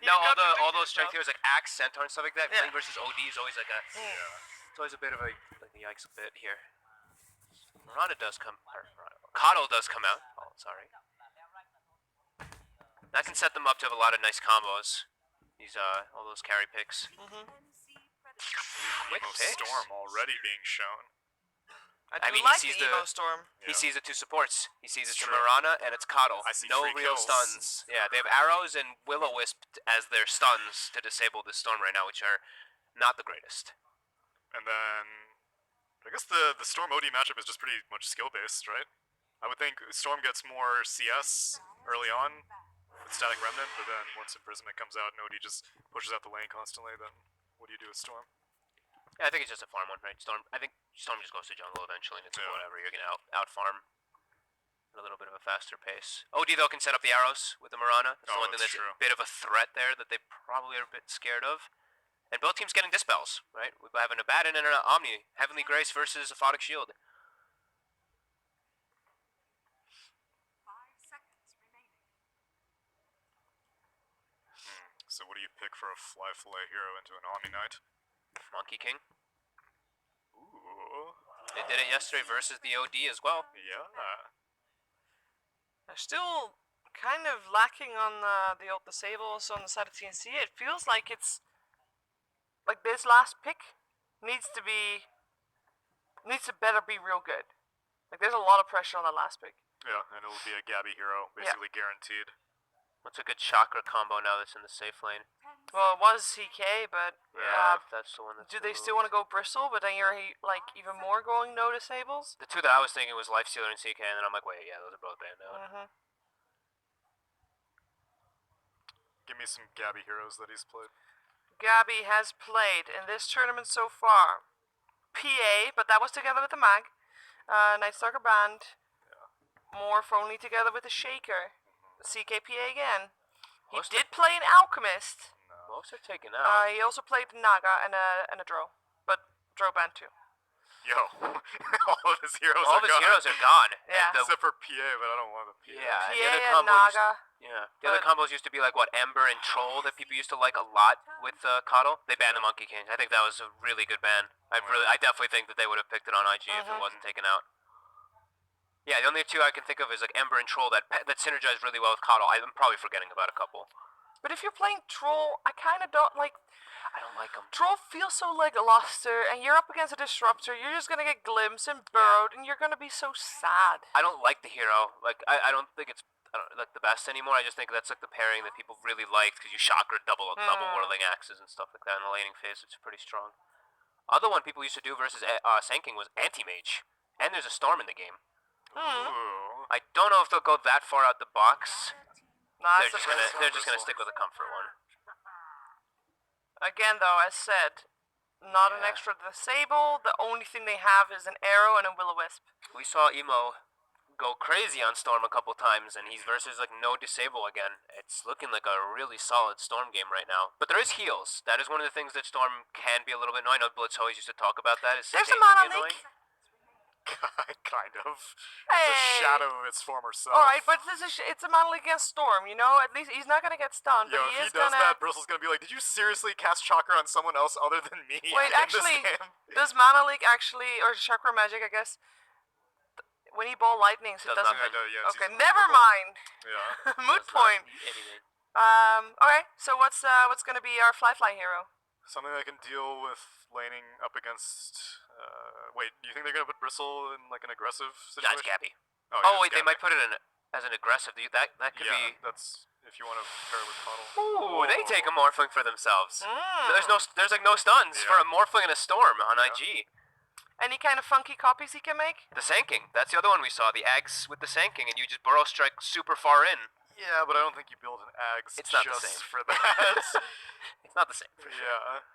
No, You've all contradicted those strength yourself. heroes like Axe, Centaur, and stuff like that. Yeah. Playing versus OD is always like a. Yeah. It's always a bit of a yikes a bit here. Miranda does come. Coddle does come out. Oh, sorry. That can set them up to have a lot of nice combos. These all those carry picks. Quick Emo picks. Storm already being shown. I mean, he like sees the Evo Storm. He Yeah. sees the two supports. He sees it's It's true. Mirana and it's Coddle. I see no free real kills. stuns. Yeah, they have arrows and Will-O-Wisp as their stuns to disable the Storm right now, which are not the greatest. And then I guess the Storm OD matchup is just pretty much skill based, right? I would think Storm gets more CS early on with Static Remnant, but then once Imprisonment comes out and OD just pushes out the lane constantly, then what do you do with Storm? Yeah, I think it's just a farm one, right? I think Storm just goes to jungle eventually, and it's whatever. You're gonna out farm at a little bit of a faster pace. OD though can set up the arrows with the Mirana. It's the one thing that's a bit of a threat there that they probably are a bit scared of. And both teams getting dispels, right? We have an Abaddon and an Omni. Heavenly Grace versus a Aphotic Shield. So what do you pick for a fly fillet hero into an Omni Knight? Monkey King. Ooh. They did it yesterday versus the OD as well. Yeah. They're still kind of lacking on the old disables on the side of TNC. It feels like it's like this last pick needs to better be real good. Like there's a lot of pressure on that last pick. Yeah, and it'll be a Gabby hero, basically guaranteed. What's a good chakra combo now that's in the safe lane? Well, it was CK, but Yeah, that's the one that's do they still want to go Bristle? But then you're like even more going no disables. The two that I was thinking was Lifestealer and CK, and then I'm like, wait, yeah, those are both banned out. Give me some Gabby heroes that he's played. Gabby has played in this tournament so far PA, but that was together with the Mag. Nightstalker Band. Morph only together with the Shaker. CKPA again. He did play an Alchemist. Most are taken out. He also played Naga and a Dro, but Dro banned too. Yo, all of his heroes All are of his gone. heroes are gone. Yeah. Except for PA, but I don't want the PA. Yeah, PA the other and combos. Naga. The other combos used to be like what Ember and Troll that people used to like a lot with Coddle. They banned the Monkey King. I think that was a really good ban. I definitely think that they would have picked it on IG if it wasn't taken out. Yeah, the only two I can think of is like Ember and Troll that synergize really well with Coddle. I'm probably forgetting about a couple. But if you're playing Troll, I kind of don't like. I don't like him. Troll feels so like luster, and you're up against a Disruptor. You're just gonna get glimpsed and burrowed, and you're gonna be so sad. I don't like the hero. Like I don't think it's like the best anymore. I just think that's like the pairing that people really liked because you chakra double whirling axes and stuff like that in the laning phase. It's pretty strong. Other one people used to do versus Sanking was Anti-Mage, and there's a Storm in the game. Ooh. I don't know if they'll go that far out the box. Nah, They're just gonna stick with a comfort one. Again, though, as said, not an extra disable. The only thing they have is an arrow and a Will-O-Wisp. We saw Emo go crazy on Storm a couple times, and he's versus like no disable again. It's looking like a really solid Storm game right now. But there is heals. That is one of the things that Storm can be a little bit annoying. I know Blitz always used to talk about that. There's a mana leak. Kind of. Hey. It's a shadow of its former self. Alright, but it's a mana leak against Storm, you know? At least he's not gonna get stunned, Yo, but he if is he does gonna... that, Bristle's gonna be like, did you seriously cast Chakra on someone else other than me? Wait, in actually, this game? does mana leak actually, or chakra magic, I guess, when he ball lightnings, it Does doesn't... nothing. Yeah, Okay, never mind. Yeah. Moot point. Anything. Okay, so what's gonna be our fly hero? Something that can deal with laning up against... wait, do you think they're gonna put Bristle in like an aggressive situation? That's Gabby. Oh, wait, they might put it in as an aggressive. That could Yeah, be. that's if you want to pair it with Coddle. Ooh, they take a Morphling for themselves. Mm. There's like no stuns for a Morphling and a Storm on IG. Any kind of funky copies he can make? The Sanking. That's the other one we saw. The Ags with the Sanking, and you just burrow strike super far in. Yeah, but I don't think you build an Ags It's not just the same. for that. It's not the same for sure. Yeah.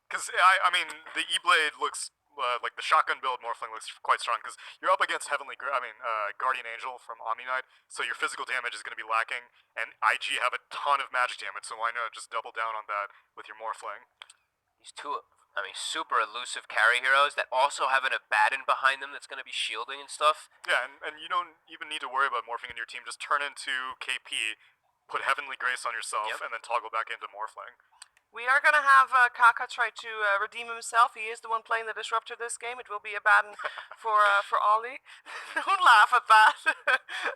Because, I mean, the E-Blade looks, like the shotgun build Morphling looks quite strong, because you're up against Guardian Angel from Omni Knight, so your physical damage is going to be lacking, and IG have a ton of magic damage, so why not just double down on that with your Morphling? These two, super elusive carry heroes that also have an Abaddon behind them that's going to be shielding and stuff. Yeah, and you don't even need to worry about morphing in your team, just turn into KP, put Heavenly Grace on yourself, Yep. and then toggle back into Morphling. We are going to have Kaka try to redeem himself. He is the one playing the Disruptor this game. It will be a bad one for Ollie. Don't laugh at that.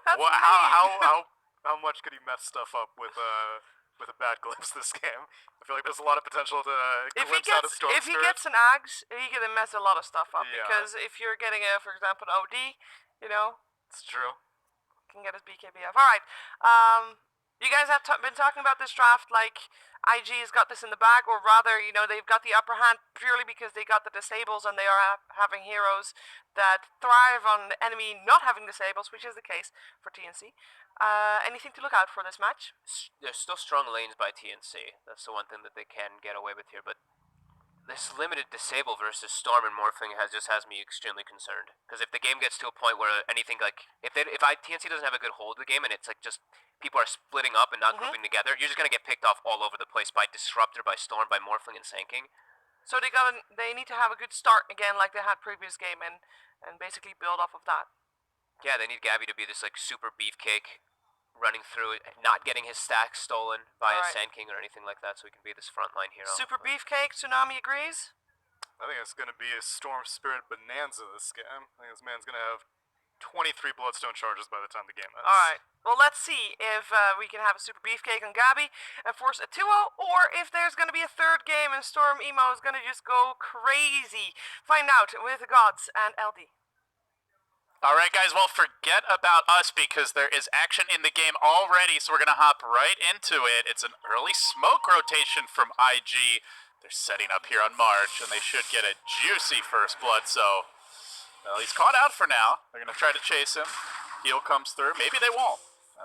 That's Well, mean. how much could he mess stuff up with a bad glimpse this game? I feel like there's a lot of potential to glimpse out of Storm if he Spirit. gets an Ags, he can mess a lot of stuff up. Yeah. Because if you're getting a, for example, an OD, you know, It's true. can get his BKBF. All right. You guys have been talking about this draft like IG has got this in the bag, or rather, you know, they've got the upper hand purely because they got the disables and they are having heroes that thrive on the enemy not having disables, which is the case for TNC. Anything to look out for this match? There's still strong lanes by TNC. That's the one thing that they can get away with here, but this limited disable versus Storm and Morphling has me extremely concerned. Because if the game gets to a point where anything like if TNC doesn't have a good hold of the game and it's like just people are splitting up and not grouping together, you're just gonna get picked off all over the place by Disruptor, by Storm, by Morphling and Sanking. So they need to have a good start again, like they had previous game, and basically build off of that. Yeah, they need Gabby to be this like super beefcake, running through it, not getting his stacks stolen by a Sand King or anything like that, so he can be this frontline hero. Super Beefcake, Tsunami agrees? I think it's going to be a Storm Spirit bonanza this game. I think this man's going to have 23 Bloodstone charges by the time the game ends. Alright, well let's see if we can have a Super Beefcake on Gabby and force a 2-0, or if there's going to be a third game and Storm Emo is going to just go crazy. Find out with the Gods and LD. Alright guys, well forget about us because there is action in the game already, so we're going to hop right into it. It's an early smoke rotation from IG. They're setting up here on March, and they should get a juicy first blood, so... Well, he's caught out for now. They're going to try to chase him. Heal comes through. Maybe they won't.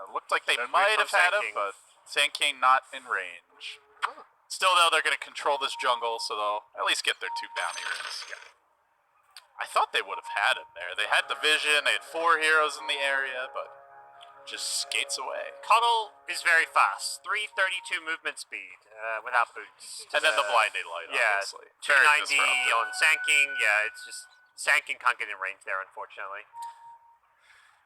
Looked like they might have had him, but Sand King not in range. Still, though, they're going to control this jungle, so they'll at least get their 2 bounty runes. I thought they would have had him there. They had the vision, they had 4 heroes in the area, but just skates away. Cuddle is very fast. 332 movement speed without boots. And then the blinding light, yeah, obviously. 290 on Sand King. Yeah, it's just Sand King can't get in range there, unfortunately.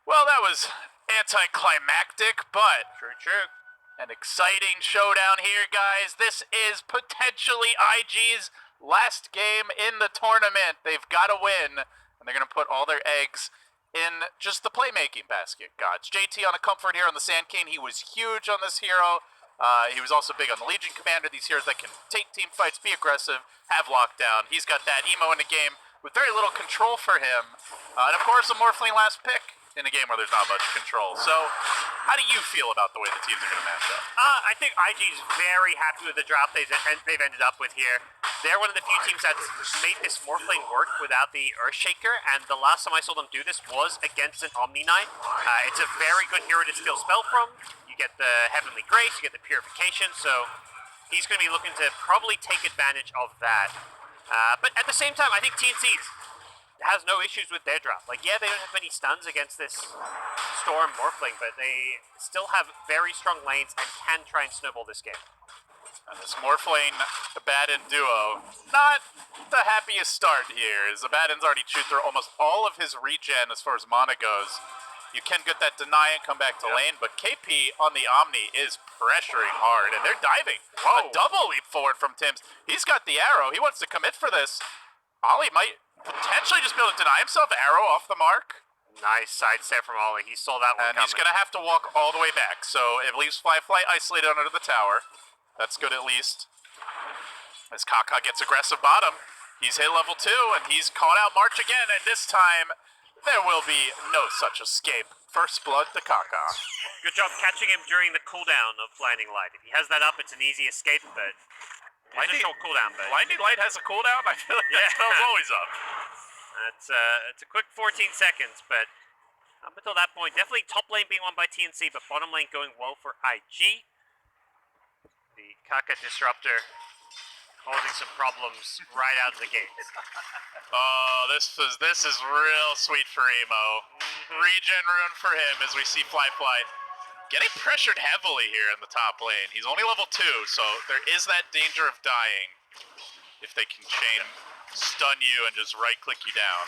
Well, that was anticlimactic, but True. an exciting showdown here, guys. This is potentially IG's last game in the tournament. They've got to win, and they're going to put all their eggs in just the playmaking basket. Gods. JT on a comfort here on the Sand King. He was huge on this hero. He was also big on the Legion Commander. These heroes that can take team fights, be aggressive, have lockdown. He's got that emo in the game with very little control for him. And of course, a Morphling last pick in a game where there's not much control. So, how do you feel about the way the teams are going to match up? I think IG's very happy with the draft they've ended up with here. They're one of the few teams that's made this Morphling work without the Earthshaker, and the last time I saw them do this was against an Omni Knight. It's a very good hero to steal spell from. You get the Heavenly Grace, you get the Purification, so he's going to be looking to probably take advantage of that. But at the same time, I think TNC has no issues with their draft. Like, yeah, they don't have many stuns against this Storm Morphling, but they still have very strong lanes and can try and snowball this game. And this Morphling Abaddon duo, not the happiest start here, as Abaddon's already chewed through almost all of his regen as far as mana goes. You can get that deny and come back to lane, but KP on the Omni is pressuring hard, and they're diving. A double leap forward from Tims. He's got the arrow. He wants to commit for this. Ollie might potentially just be able to deny himself. Arrow off the mark. Nice side step from Ollie. He saw that one And coming. he's going to have to walk all the way back, so it leaves Fly isolated under the tower. That's good at least. As Kaka gets aggressive bottom, he's hit level 2, and he's caught out March again, and this time, there will be no such escape. First blood to Kaka. Good job catching him during the cooldown of Blinding Light. If he has that up, it's an easy escape, but it's a short cooldown. But Blinding Light has a cooldown? I feel like that spell's always up. It's a quick 14 seconds, but up until that point, definitely top lane being won by TNC, but bottom lane going well for IG. The Kaka Disruptor causing some problems right out of the gate. Oh, this is real sweet for Emo. Regen rune for him as we see Fly getting pressured heavily here in the top lane. He's only level 2, so there is that danger of dying if they can stun you and just right-click you down.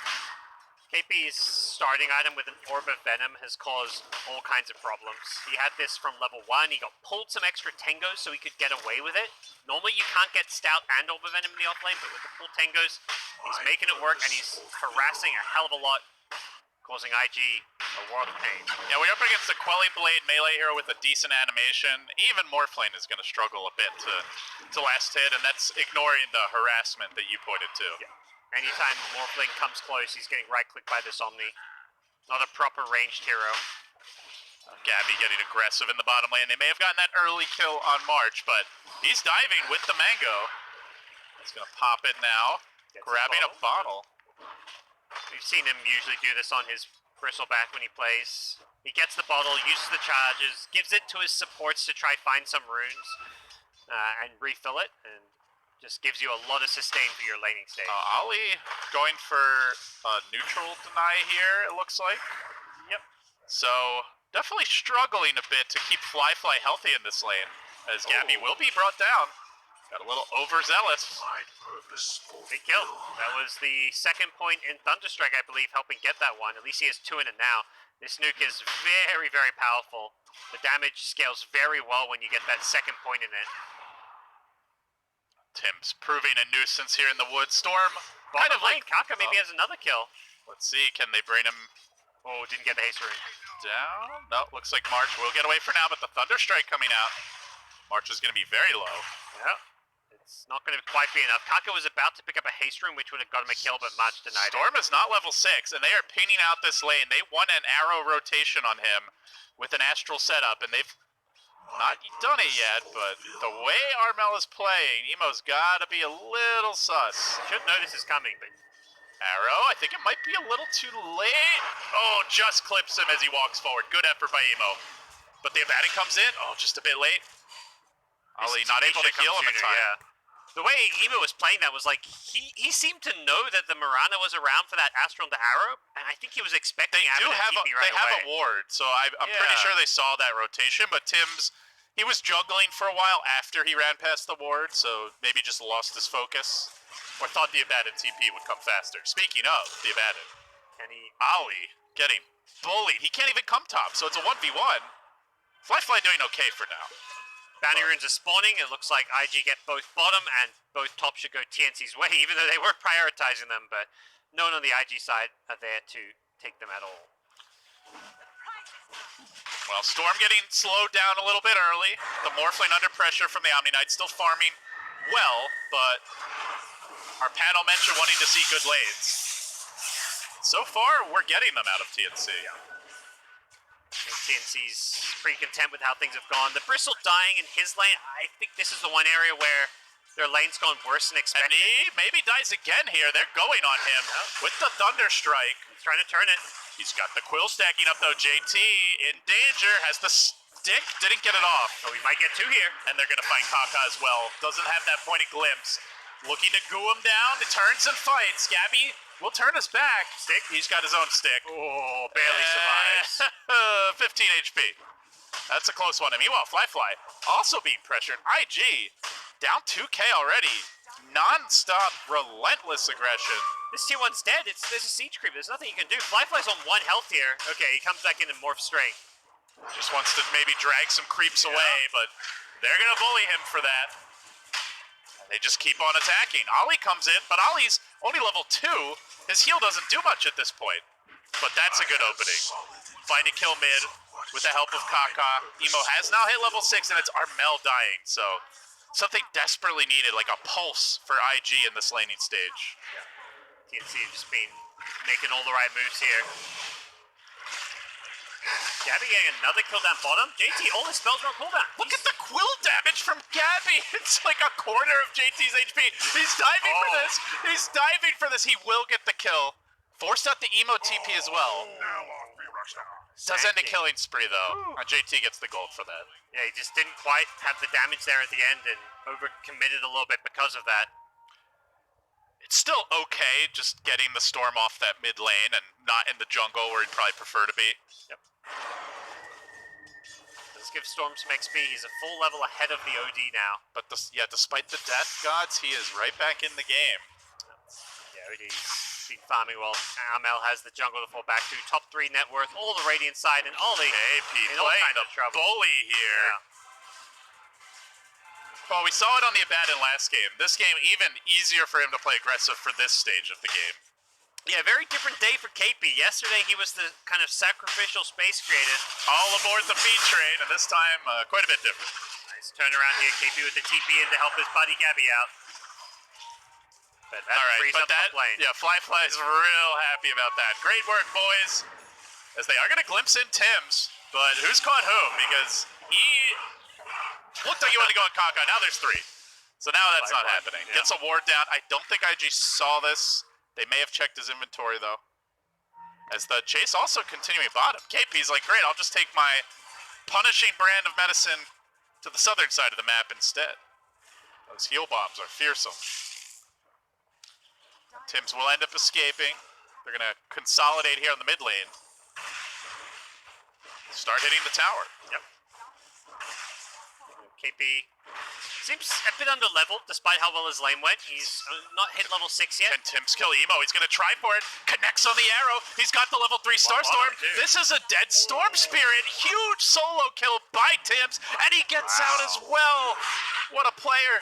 KP's starting item with an Orb of Venom has caused all kinds of problems. He had this from level 1, he got pulled some extra Tengos so he could get away with it. Normally you can't get Stout and Orb of Venom in the offlane, but with the full Tengos, he's making it work and he's harassing a hell of a lot, causing IG a world of pain. Yeah, we're up against a Quelly Blade melee hero with a decent animation. Even Morphlane is going to struggle a bit to last hit, and that's ignoring the harassment that you pointed to. Yeah. Anytime Morphling comes close, he's getting right-clicked by this Omni. Not a proper ranged hero. Gabby getting aggressive in the bottom lane. They may have gotten that early kill on March, but he's diving with the Mango. He's going to pop it now, grabbing a bottle. We've seen him usually do this on his bristleback when he plays. He gets the bottle, uses the charges, gives it to his supports to try find some runes, and refill it, and just gives you a lot of sustain for your laning stage. Ollie going for a neutral deny here, it looks like. Yep. So, definitely struggling a bit to keep Fly healthy in this lane, as Gabby will be brought down. Got a little overzealous. Big kill. That was the second point in Thunderstrike, I believe, helping get that one. At least he has 2 in it now. This nuke is very, very powerful. The damage scales very well when you get that second point in it. Tim's proving a nuisance here in the woods. Storm, kind of like... Kaka maybe has another kill. Let's see, can they bring him Oh, didn't get the haste rune. down? No, looks like March will get away for now, but the Thunderstrike coming out. March is going to be very low. Yep. It's not going to quite be enough. Kaka was about to pick up a haste rune, which would have got him a kill, but March denied it. Storm is not level 6, and they are pinging out this lane. They won an arrow rotation on him with an astral setup, and they've not done it yet, but the way Armel is playing, Emo's got to be a little sus. Should know this is coming, but Arrow, I think it might be a little too late. Oh, just clips him as he walks forward. Good effort by Emo. But the Abaddon comes in. Oh, just a bit late. Ollie not able to kill him in time. Yeah. The way Emo was playing that was like, he seemed to know that the Mirana was around for that Astral into Arrow, and I think he was expecting They Abaddon have TP right they have away. a ward, so I'm pretty sure they saw that rotation, but Tim's, he was juggling for a while after he ran past the ward, so maybe just lost his focus, or thought the Abaddon TP would come faster. Speaking of the Abaddon, And he, Ollie getting bullied. He can't even come top, so it's a 1v1. Fly doing okay for now. bounty runes are spawning. It looks like IG get both bottom and both top should go TNC's way, even though they were prioritizing them, but no one on the IG side are there to take them at all. Well, Storm getting slowed down a little bit early. The Morphling under pressure from the Omni Knight, still farming well, but our panel mentioned wanting to see good lanes. So far, we're getting them out of TNC. I think TNC's pretty content with how things have gone. The Bristle dying in his lane, I think this is the one area where their lane's gone worse than And expected. he maybe dies again here. They're going on him with the Thunderstrike. He's trying to turn it. He's got the quill stacking up though. JT in danger, has the stick, didn't get it off. So we might get 2 here. And they're going to find Kaka as well. Doesn't have that pointed glimpse. Looking to goo him down. It turns and fights. Gabby will turn us back. Stick. He's got his own stick. Oh, barely survives. 15 HP. That's a close one. And meanwhile, Fly also being pressured. IG down 2k already. Non-stop, relentless aggression. This T1's dead. There's a siege creep. There's nothing you can do. Fly's on 1 health here. Okay, he comes back in and morph strength. Just wants to maybe drag some creeps away, but they're going to bully him for that. And they just keep on attacking. Ollie comes in, but Ollie's only level 2. His heal doesn't do much at this point. But that's a good opening. Find a kill mid with the help of Kaka. Emo has now hit level 6, and it's Armel dying. So something desperately needed, like a pulse for IG in this laning stage. TNC just been making all the right moves here. Gabby getting another kill down bottom. JT, all his spells are on cooldown. Look at the quill damage from Gabby. It's like a quarter of JT's HP. He's diving for this. He's diving for this. He will get the kill. Forced out the Emo TP as well. Does end a killing spree though. JT gets the gold for that. Yeah, he just didn't quite have the damage there at the end and overcommitted a little bit because of that. It's still okay just getting the Storm off that mid lane and not in the jungle where he'd probably prefer to be. Yep. Let's give Storm some XP. He's a full level ahead of the OD now. But yeah, despite the death gods, he is right back in the game. Yeah, OD's been farming well. Amel has the jungle to fall back to. Top 3 net worth, all the Radiant side, and Ollie KP in all playing kinds the of trouble. bully here. Yeah. Well, we saw it on the Abaddon last game. This game, even easier for him to play aggressive for this stage of the game. Yeah, very different day for KP. Yesterday he was the kind of sacrificial space creator. All aboard the feed train, and this time quite a bit different. Nice turnaround here, KP with the TP in to help his buddy Gabby out. But that frees up the lane. Yeah, Fly's real happy about that. Great work, boys. As they are going to glimpse in Tim's, but who's caught whom? Because he looked like he wanted to go on Kaka. Now there's 3. So now that's not happening. Yeah. Gets a ward down. I don't think IG saw this. They may have checked his inventory, though. As the chase also continuing bottom. KP's like, great, I'll just take my punishing brand of medicine to the southern side of the map instead. Those heal bombs are fearsome. Tim's will end up escaping. They're going to consolidate here on the mid lane. Start hitting the tower. Yep. KP seems a bit under-leveled despite how well his lane went. He's not hit level 6 yet. Can Tim's kill Emo? He's going to try for it. Connects on the arrow. He's got the level 3 Starstorm. This is a dead Storm Spirit. Huge solo kill by Tim's. And he gets out as well. What a player.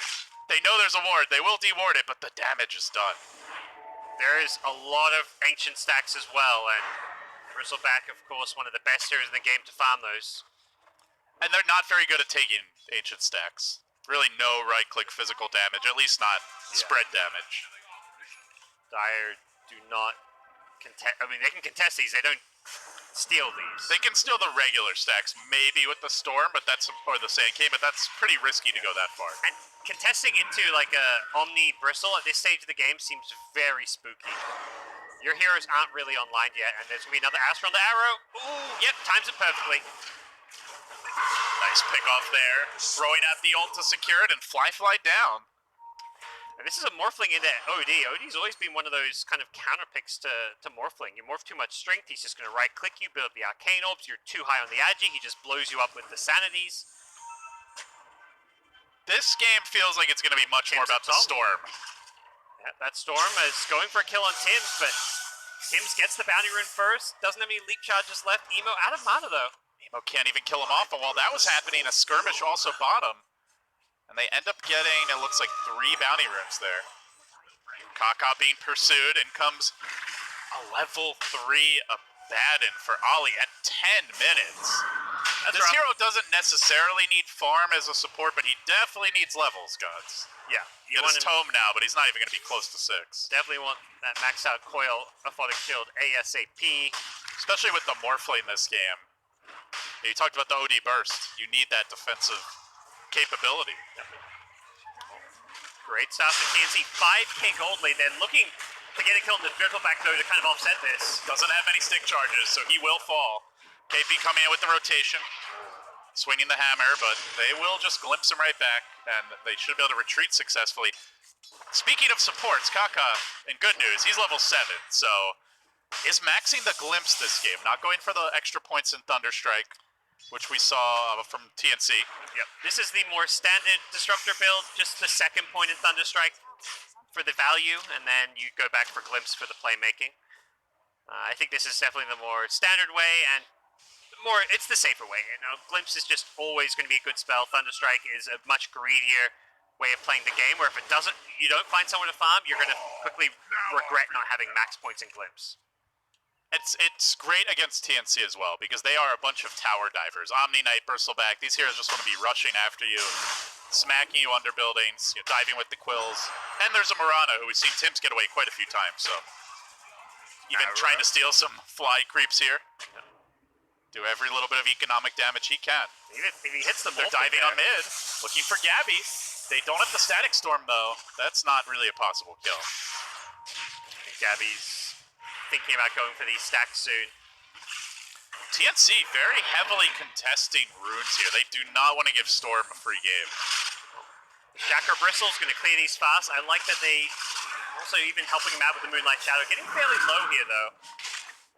They know there's a ward. They will deward it, but the damage is done. There is a lot of ancient stacks as well, and Bristleback, of course, one of the best heroes in the game to farm those. And they're not very good at taking ancient stacks. Really no right-click physical damage, at least not spread damage. Dire do not contest. I mean, they can contest these. They don't steal these. They can steal the regular stacks, maybe with the Storm, but that's or the Sand King, but that's pretty risky to go that far. And contesting into like a Omni Bristle at this stage of the game seems very spooky. Your heroes aren't really online yet, and there's gonna be another Astra on the arrow. Ooh, yep, times it perfectly. Nice pick off there. Throwing out the ult to secure it and fly down. And this is a Morphling into OD. OD's always been one of those kind of counter picks to Morphling. You morph too much strength, he's just gonna right click you, build the Arcane Orbs, you're too high on the Agi, he just blows you up with the Sanities. This game feels like it's going to be much more about the Storm. Yeah, that Storm is going for a kill on Tim's, but Tim's gets the bounty rune first, doesn't have any leap charges left. Emo out of mana though. Emo can't even kill him off, and while that was happening, a skirmish also bottom. And they end up getting, it looks like 3 bounty runes there. Kaka being pursued, and comes a level 3 Abaddon for Ollie at 10 minutes. This hero doesn't necessarily need farm as a support, but he definitely needs levels, gods. Yeah. He got his tome now, but he's not even going to be close to 6. Definitely want that maxed out coil Aphotic Shield ASAP. Especially with the Morphling this game. You talked about the OD burst. You need that defensive capability. Great start for TNC. 5k gold lead. They're looking to get a kill in the Bristleback though to kind of offset this. Doesn't have many stick charges, so he will fall. KP coming in with the rotation, swinging the hammer, but they will just glimpse him right back, and they should be able to retreat successfully. Speaking of supports, Kaka, in good news, he's level 7, so is maxing the glimpse this game, not going for the extra points in Thunderstrike, which we saw from TNC. Yep. This is the more standard Disruptor build, just the second point in Thunderstrike for the value, and then you go back for glimpse for the playmaking. I think this is definitely the more standard way, and it's the safer way. You know, glimpse is just always going to be a good spell. Thunderstrike is a much greedier way of playing the game, where if you don't find someone to farm, you're going to quickly regret not having max points in glimpse. It's great against TNC as well, because they are a bunch of tower divers. Omni Knight, Bristleback, these heroes just want to be rushing after you, smacking you under buildings, diving with the quills. And there's a Mirana, who we've seen Tim's get away quite a few times, so even trying to steal some fly creeps here. Do every little bit of economic damage he can. Even if he hits them, they're diving on mid, looking for Gabby. They don't have the Static Storm, though. That's not really a possible kill. Gabby's thinking about going for these stacks soon. TNC very heavily contesting runes here. They do not want to give Storm a free game. Shacker Bristle's going to clear these fast. I like that they also even helping him out with the Moonlight Shadow. Getting fairly low here, though.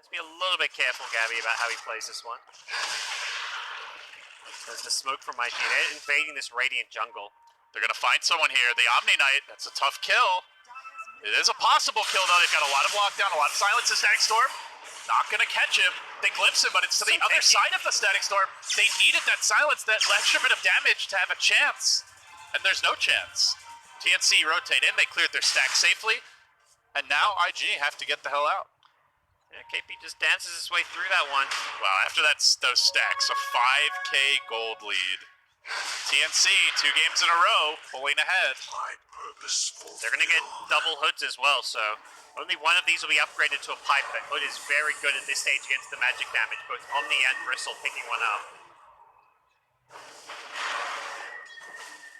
Let's be a little bit careful, Gabby, about how he plays this one. There's the smoke from IG. They're invading this Radiant jungle. They're going to find someone here. The Omni Knight, that's a tough kill. It is a possible kill, though. They've got a lot of lockdown, a lot of silence in Static Storm. Not going to catch him. They glimpse him, but it's to the other side of the Static Storm. They needed that silence, that extra bit of damage to have a chance. And there's no chance. TNC rotate in. They cleared their stack safely. And now IG have to get the hell out. Yeah, KP just dances his way through that one. Wow, after those stacks, a 5K gold lead. TNC, 2 games in a row, pulling ahead. They're going to get double hoods as well, so only one of these will be upgraded to a pipe, but Hood is very good at this stage against the magic damage, both Omni and Bristle picking one up.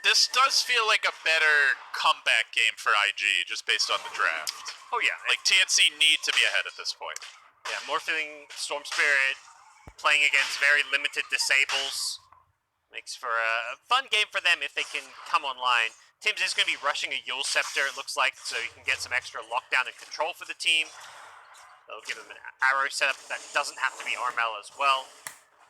This does feel like a better comeback game for IG, just based on the draft. Oh yeah. Like, TNC need to be ahead at this point. Yeah, Morphling Storm Spirit, playing against very limited disables. Makes for a fun game for them if they can come online. Tim's is going to be rushing a Yule Scepter, it looks like, so he can get some extra lockdown and control for the team. That'll give him an arrow setup that doesn't have to be Armel as well.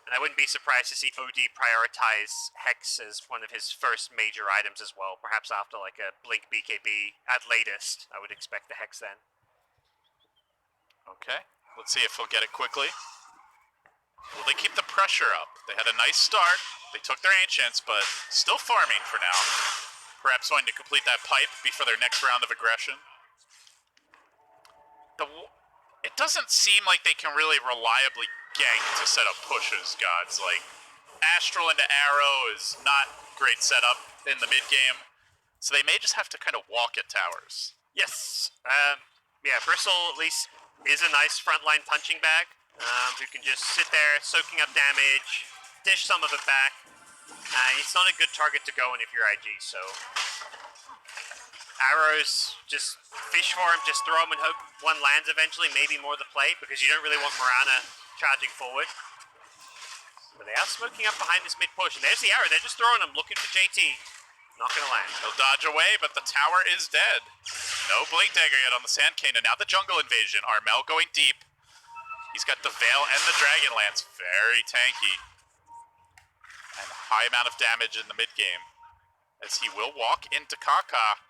And I wouldn't be surprised to see OD prioritize Hex as one of his first major items as well. Perhaps after like a Blink BKB at latest, I would expect the Hex then. Okay, let's see if he'll get it quickly. Will they keep the pressure up? They had a nice start. They took their Ancients, but still farming for now. Perhaps wanting to complete that pipe before their next round of aggression. It doesn't seem like they can really reliably gank to set up pushes, gods. Like, Astral into Arrow is not great setup in the mid-game, so they may just have to kind of walk at towers. Yes. Yeah, Bristle at least is a nice frontline punching bag. Who can just sit there soaking up damage, dish some of it back. It's not a good target to go in if you're IG, so arrows, just fish for him, just throw him and hope one lands eventually, maybe more the play, because you don't really want Mirana charging forward. But they are smoking up behind this mid push, and there's the arrow, they're just throwing him, looking for JT. Not gonna land. He'll dodge away, but the tower is dead. No Blink Dagger yet on the Sand Cane, and now the jungle invasion. Armel going deep. He's got the Veil and the Dragon Lance, very tanky. And a high amount of damage in the mid-game. As he will walk into Kaka.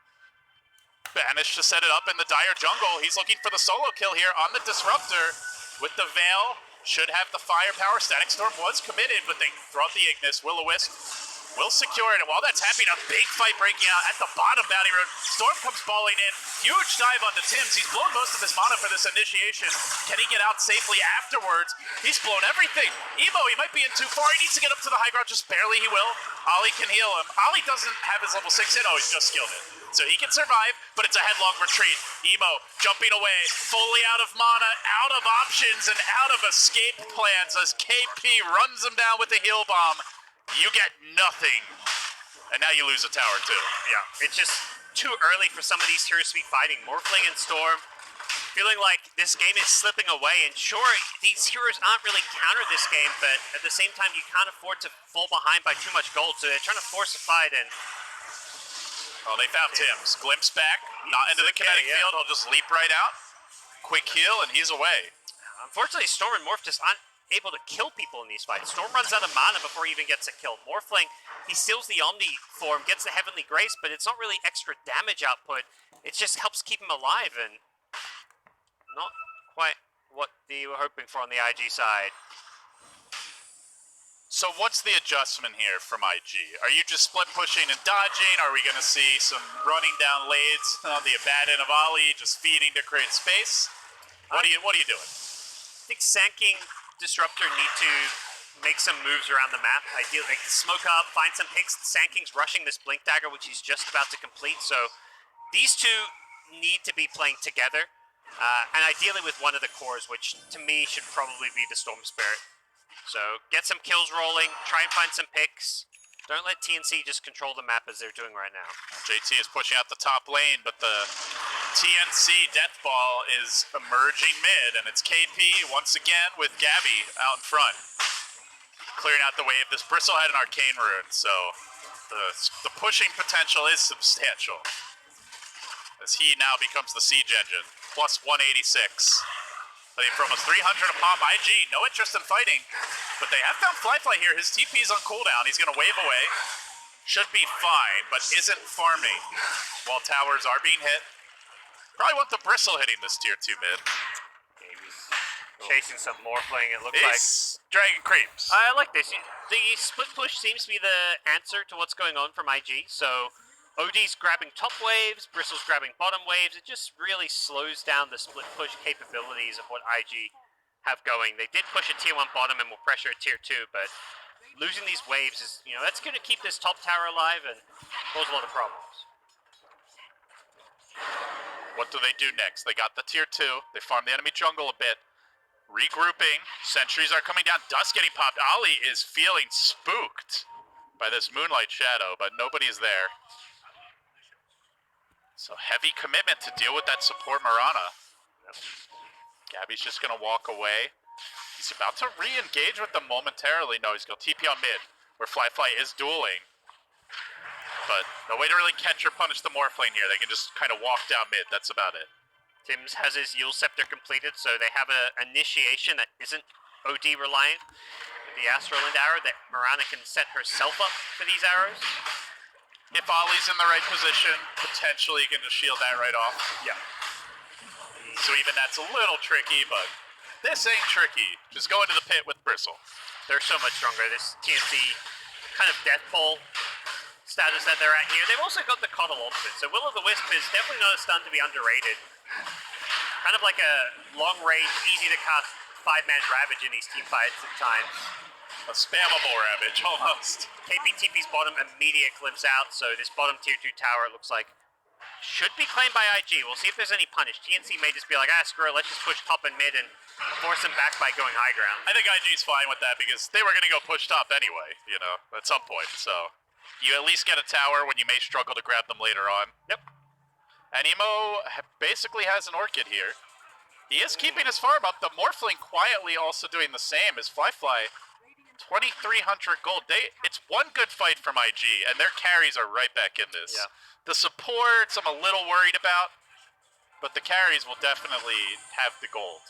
Banished to set it up in the dire jungle. He's looking for the solo kill here on the Disruptor. With the Veil, should have the firepower. Static Storm was committed, but they throw out the Ignis. Will-O-Wisp will secure it, and while that's happening, a big fight breaking out at the bottom Bounty Road. Storm comes balling in. Huge dive onto Tim's. He's blown most of his mana for this initiation. Can he get out safely afterwards? He's blown everything. Emo, he might be in too far. He needs to get up to the high ground, just barely he will. Ollie can heal him. Ollie doesn't have his level 6 hit. Oh, he's just skilled it. So he can survive, but it's a headlong retreat. Emo jumping away, fully out of mana, out of options, and out of escape plans as KP runs him down with the heal bomb. You get nothing. And now you lose a tower too. Yeah, it's just too early for some of these heroes to be fighting. Morphling and Storm feeling like this game is slipping away. And sure, these heroes aren't really countered this game, but at the same time, you can't afford to fall behind by too much gold. So they're trying to force a fight. And oh, they found Tim's. Glimpse back, not into the kinetic field. He'll just leap right out. Quick heal, and he's away. Unfortunately, Storm and Morph just aren't able to kill people in these fights. Storm runs out of mana before he even gets a kill. Morphling, he steals the Omni form, gets the Heavenly Grace, but it's not really extra damage output. It just helps keep him alive, and not quite what they were hoping for on the IG side. So what's the adjustment here from IG? Are you just split pushing and dodging? Are we going to see some running down lades on the Abaddon of Ali, just feeding to create space? What are you doing? I think Sand King Disruptor need to make some moves around the map. Ideally, they can smoke up, find some picks. Sand King's rushing this Blink Dagger, which he's just about to complete. So these two need to be playing together, and ideally with one of the cores, which to me should probably be the Storm Spirit. So get some kills rolling, try and find some picks. Don't let TNC just control the map as they're doing right now. JT is pushing out the top lane, but the TNC death ball is emerging mid, and it's KP once again with Gabby out in front. Clearing out the wave. This Bristle had an arcane rune, so the pushing potential is substantial. As he now becomes the siege engine. Plus 186. I think for almost 300 a pop. IG, no interest in fighting. But they have found Flyfly here. His TP's on cooldown. He's going to wave away. Should be fine, but isn't farming. While towers are being hit. Probably want the Bristle hitting this tier 2 mid. He's chasing some Morphling, it looks like. Ace Dragon Creeps. I like this. The split push seems to be the answer to what's going on from IG. So OD's grabbing top waves, Bristle's grabbing bottom waves. It just really slows down the split push capabilities of what IG have going. They did push a tier 1 bottom and will pressure a tier 2, but losing these waves is, that's going to keep this top tower alive and cause a lot of problems. What do they do next? They got the tier 2. They farm the enemy jungle a bit. Regrouping. Sentries are coming down. Dust getting popped. Ali is feeling spooked by this Moonlight Shadow, but nobody's there. So heavy commitment to deal with that support Mirana. Gabby's just going to walk away. He's about to re-engage with them momentarily. No, he's going to TP on mid, where Fly is dueling. But no way to really catch or punish the Morphling here. They can just kind of walk down mid. That's about it. Tims has his Yule Scepter completed, so they have an initiation that isn't OD reliant. With the Astrolend arrow, that Mirana can set herself up for these arrows. If Ollie's in the right position, potentially you can just shield that right off. Yeah. So even that's a little tricky, but this ain't tricky. Just go into the pit with Bristle. They're so much stronger. This TNC kind of death pull status that they're at here. They've also got the Coddle ultimate, so Will-O-the-Wisp is definitely not a stun to be underrated. Kind of like a long-range, easy-to-cast 5-man Ravage in these team fights at times. A spammable Ravage, almost. KPTP's bottom immediate glimpse out, so this bottom tier 2 tower looks like should be claimed by IG. We'll see if there's any punish. TNC may just be like, screw it, let's just push top and mid and force them back by going high ground. I think IG's fine with that because they were going to go push top anyway, at some point, so... You at least get a tower when you may struggle to grab them later on. Yep. And Emo basically has an Orchid here. He is keeping his farm up. The Morphling quietly also doing the same as Fly, 2,300 gold. It's one good fight from IG, and their carries are right back in this. Yeah. The supports I'm a little worried about, but the carries will definitely have the gold.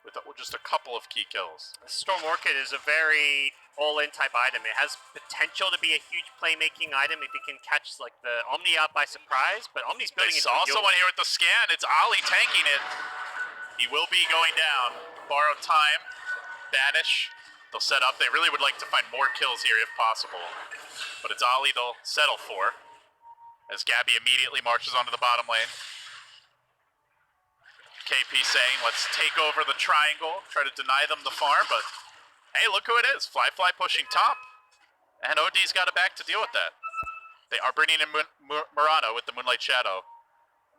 With just a couple of key kills. Storm Orchid is a very all-in type item. It has potential to be a huge playmaking item if it can catch like the Omni out by surprise, but Omni's building They into saw a someone here with the scan. It's Ali tanking it. He will be going down. Borrowed time. Banish. They'll set up. They really would like to find more kills here if possible. But it's Ali they'll settle for. As Gabby immediately marches onto the bottom lane. KP saying, let's take over the triangle, try to deny them the farm, but hey, look who it is. Fly pushing top. And OD's got a back to deal with that. They are bringing in Murano with the Moonlight Shadow.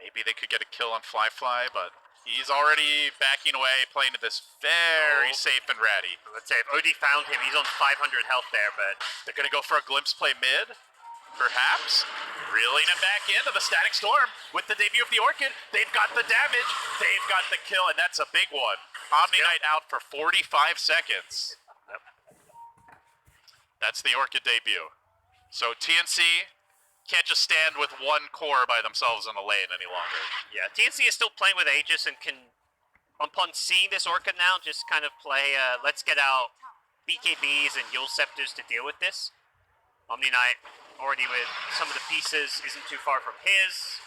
Maybe they could get a kill on Fly, but he's already backing away, playing this very safe and ratty. Let's say if OD found him, he's on 500 health there, but they're going to go for a glimpse play mid. Perhaps reeling him back into the Static Storm with the debut of the Orchid. They've got the damage, they've got the kill, and that's a big one. Omni Knight out for 45 seconds. Yep. That's the Orchid debut. So TNC can't just stand with one core by themselves in the lane any longer. Yeah, TNC is still playing with Aegis and can, upon seeing this Orchid now, just kind of play, let's get out BKBs and Yule Scepters to deal with this. Omni Knight already with some of the pieces, isn't too far from his.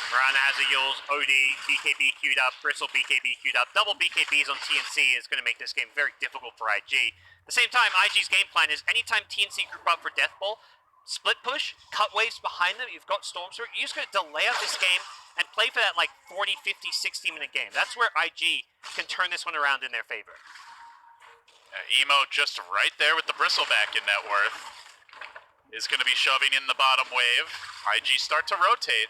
Mirana has a Yules, OD, BKB queued up, Bristle BKB queued up. Double BKBs on TNC is going to make this game very difficult for IG. At the same time, IG's game plan is anytime TNC group up for Death Bowl, split push, cut waves behind them, you've got Storm Sword, you're just going to delay out this game and play for that like 40, 50, 60 minute game. That's where IG can turn this one around in their favor. Emo just right there with the Bristleback in net worth. Is going to be shoving in the bottom wave. IG start to rotate.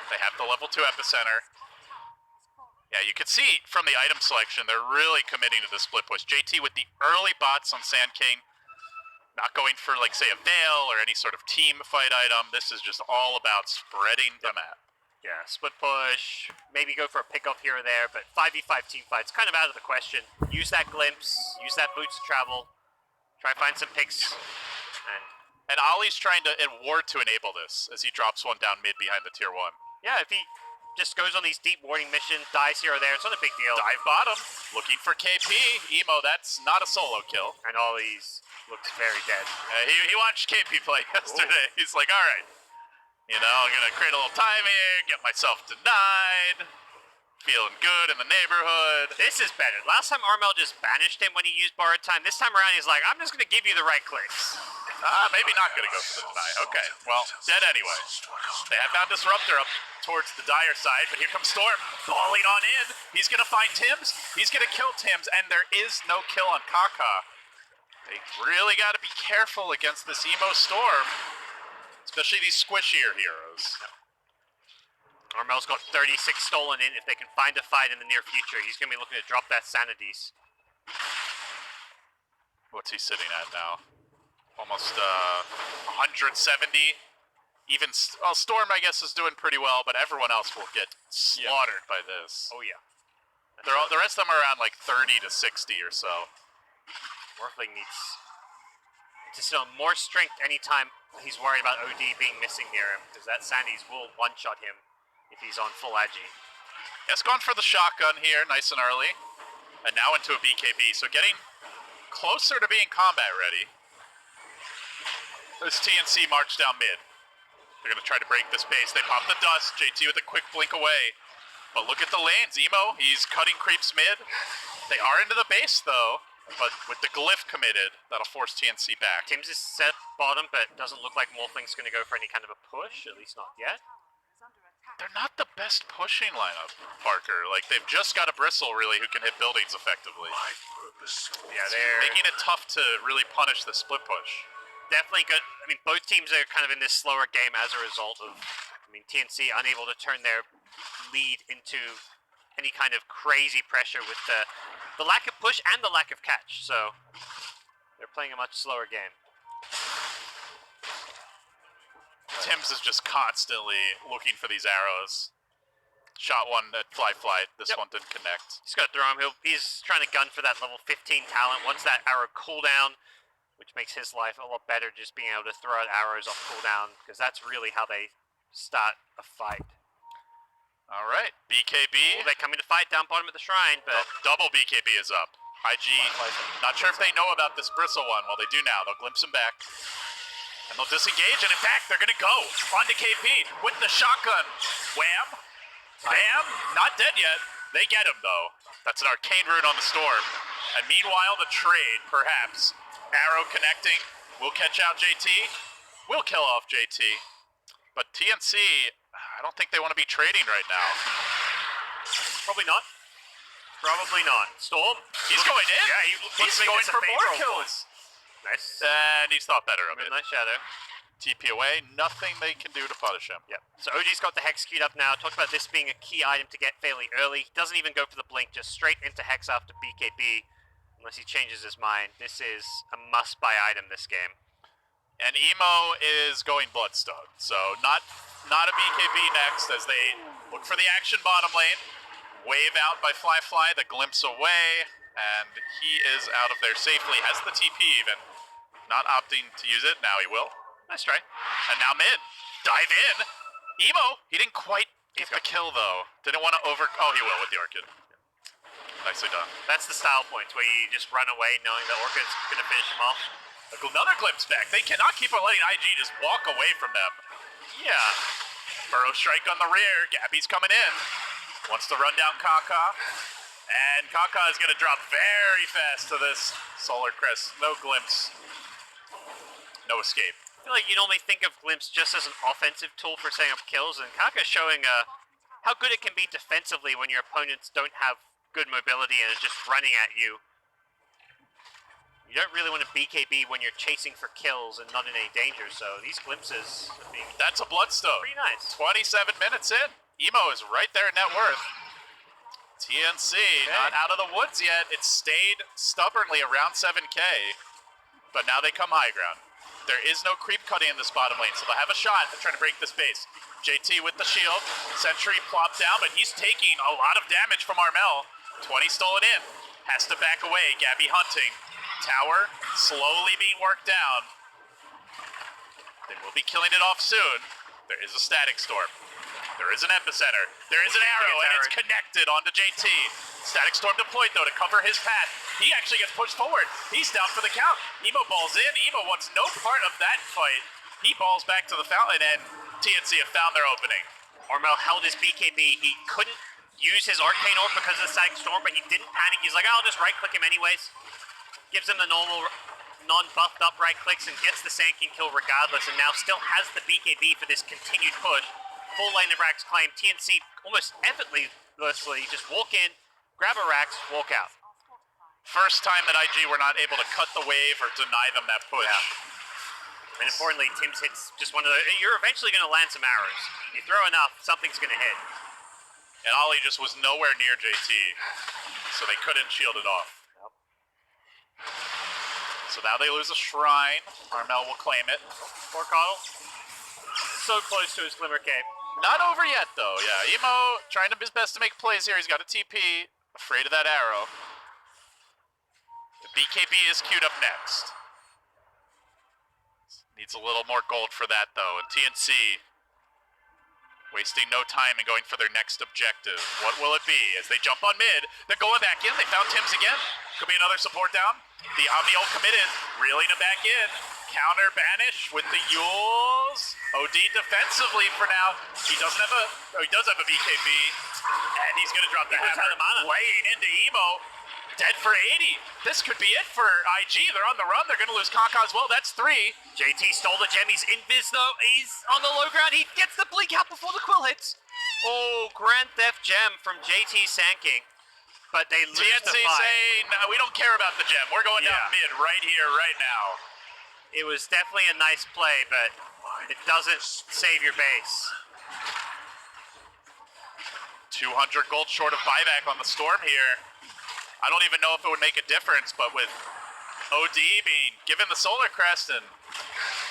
They have the level 2 epicenter. Yeah, you can see from the item selection, they're really committing to the split push. JT with the early bots on Sand King. Not going for, like, say, a Veil or any sort of team fight item. This is just all about spreading the map. Yeah, split push, maybe go for a pickoff here or there, but 5v5 team fights kind of out of the question. Use that glimpse, use that boots of travel, try find some picks, and Ollie's trying to ward to enable this as he drops one down mid behind the tier 1. Yeah, if he just goes on these deep warding missions, dies here or there, it's not a big deal. Dive bottom, looking for KP. Emo, that's not a solo kill. And Ollie's looks very dead. He watched KP play yesterday. Ooh. He's like, all right, You know, I'm gonna create a little time here, get myself denied. Feeling good in the neighborhood. This is better. Last time Armel just banished him when he used borrowed time. This time around he's like, I'm just going to give you the right clicks. Maybe not gonna go for the deny. Okay, well, dead anyway. They have found Disruptor up towards the dire side, but here comes Storm, balling on in. He's gonna find Tims, he's gonna kill Tims, and there is no kill on Kaka. They really gotta be careful against this emo Storm, especially these squishier heroes. Armel's got 36 stolen in. If they can find a fight in the near future, he's going to be looking to drop that sanities. What's he sitting at now? Almost 170. Even Storm, I guess, is doing pretty well, but everyone else will get slaughtered by this. Oh yeah. The rest of them are around like 30 to 60 or so. Morphling needs to still more strength anytime he's worried about OD being missing near him, because that Sandys will one-shot him if he's on full agi. Yes, gone for the shotgun here, nice and early. And now into a BKB, so getting closer to being combat ready. This TNC march down mid. They're gonna try to break this base. They pop the dust, JT with a quick blink away. But look at the lanes, Emo, he's cutting creeps mid. They are into the base though, but with the glyph committed, that'll force TNC back. Tim's is set bottom, but doesn't look like Morphling's going to go for any kind of a push, at least not yet. They're not the best pushing lineup, Parker. Like, they've just got a Bristle, really, who can hit buildings effectively. Yeah, they're making it tough to really punish the split push. definitely good. I mean, both teams are kind of in this slower game as a result of, TNC unable to turn their lead into any kind of crazy pressure with the lack of push and the lack of catch. So they're playing a much slower game. Tims is just constantly looking for these arrows. Shot one at Fly. This one didn't connect. He's got to throw him. He's trying to gun for that level 15 talent. Once that arrow cooldown, which makes his life a lot better, just being able to throw out arrows off cooldown, because that's really how they start a fight. All right, BKB. They're coming to fight down bottom at the shrine, but Double BKB is up. IG, not sure if they know about this Bristle one. Well, they do now. They'll glimpse him back. And they'll disengage, and in fact, they're going to go onto KP with the shotgun. Wham! Bam! Not dead yet. They get him, though. That's an arcane rune on the Storm. And meanwhile, the trade, perhaps. Arrow connecting. Will catch out JT. Will kill off JT. But TNC, I don't think they want to be trading right now. probably not. Probably not. Storm? He's going in? Yeah, he's going for more kills. Nice. And he's thought better of it. Nice shadow. TP away, nothing they can do to punish him. Yep. So OG's got the Hex queued up now. Talked about this being a key item to get fairly early. He doesn't even go for the blink, just straight into Hex after BKB, unless he changes his mind. This is a must-buy item this game. And Emo is going Bloodstone, so not a BKB next as they look for the action bottom lane. Wave out by Fly, the glimpse away, and he is out of there safely. Has the TP even. Not opting to use it, now he will. Nice try. And now mid. Dive in. Emo, he didn't quite get the kill though. Didn't want to oh, he will with the Orchid. Nicely done. That's the style points, where you just run away knowing that Orchid's going to finish him off. Another glimpse back. They cannot keep on letting IG just walk away from them. Yeah. Burrow strike on the rear. Gabby's coming in. Wants to run down Kaka. And Kaka is going to drop very fast to this Solar Crest. No glimpse. No escape. I feel like you normally think of Glimpse just as an offensive tool for setting up kills, and Kaka's showing how good it can be defensively when your opponents don't have good mobility and is just running at you. You don't really want to BKB when you're chasing for kills and not in any danger, so these glimpses are being That's a Bloodstone. pretty nice. 27 minutes in. Emo is right there at net worth. TNC, not out of the woods yet. It stayed stubbornly around 7K, but now they come high ground. There is no creep cutting in this bottom lane, so they'll have a shot at trying to break this base. JT with the shield. Sentry plopped down, but he's taking a lot of damage from Armel. 20 stolen in. Has to back away. Gabby hunting. Tower slowly being worked down. They will be killing it off soon. There is a static storm. There is an epicenter. There is an arrow, and it's connected onto JT. Static storm deployed, though, to cover his path. He actually gets pushed forward. He's down for the count. Emo balls in. Emo wants no part of that fight. He balls back to the fountain, and TNC have found their opening. Armel held his BKB. He couldn't use his Arcane Orb because of the Static Storm, but he didn't panic. He's like, I'll just right-click him anyways. Gives him the normal non-buffed up right-clicks and gets the Sand King kill regardless, and now still has the BKB for this continued push. Full lane of Rax claim. TNC almost effortlessly just walk in, grab a Rax, walk out. First time that IG were not able to cut the wave or deny them that push. Yeah. And importantly, Tim's hits just one of the... You're eventually going to land some arrows. You throw enough, something's going to hit. And Ollie just was nowhere near JT, so they couldn't shield it off. Yep. So now they lose a shrine. Armel will claim it. Poor Coddle. So close to his Glimmer Cape. Not over yet, though. Yeah, Emo trying his best to make plays here. He's got a TP. Afraid of that arrow. The BKB is queued up next. Needs a little more gold for that, though. And TNC wasting no time and going for their next objective. What will it be? As they jump on mid, they're going back in. They found Tim's again. Could be another support down. The Omni ult committed. Reeling it back in. Counter banish with the Yules. OD defensively for now. He doesn't have he does have a BKB. And he's going to drop the hammer. Laying into Emo. Dead for 80. This could be it for IG. They're on the run. They're going to lose Kaka as well. That's 3. JT stole the gem. He's invis though. He's on the low ground. He gets the blink out before the quill hits. Oh, Grand Theft Gem from JT Sand King. But they lose TNC the fight. saying, no, we don't care about the gem. We're going down mid right here, right now. It was definitely a nice play, but it doesn't save your base. 200 gold short of buyback on the Storm here. I don't even know if it would make a difference, but with OD being given the Solar Crest and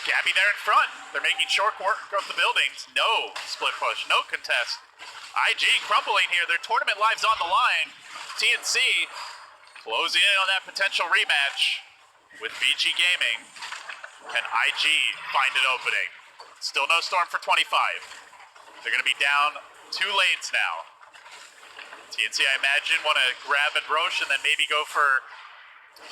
Gabby there in front, they're making short work of the buildings. No split push, no contest. IG crumbling here. Their tournament lives on the line. TNC closing in on that potential rematch with BG Gaming. Can IG find an opening? Still no Storm for 25. They're going to be down 2 lanes now. TNC, I imagine, want to grab at Roche and then maybe go for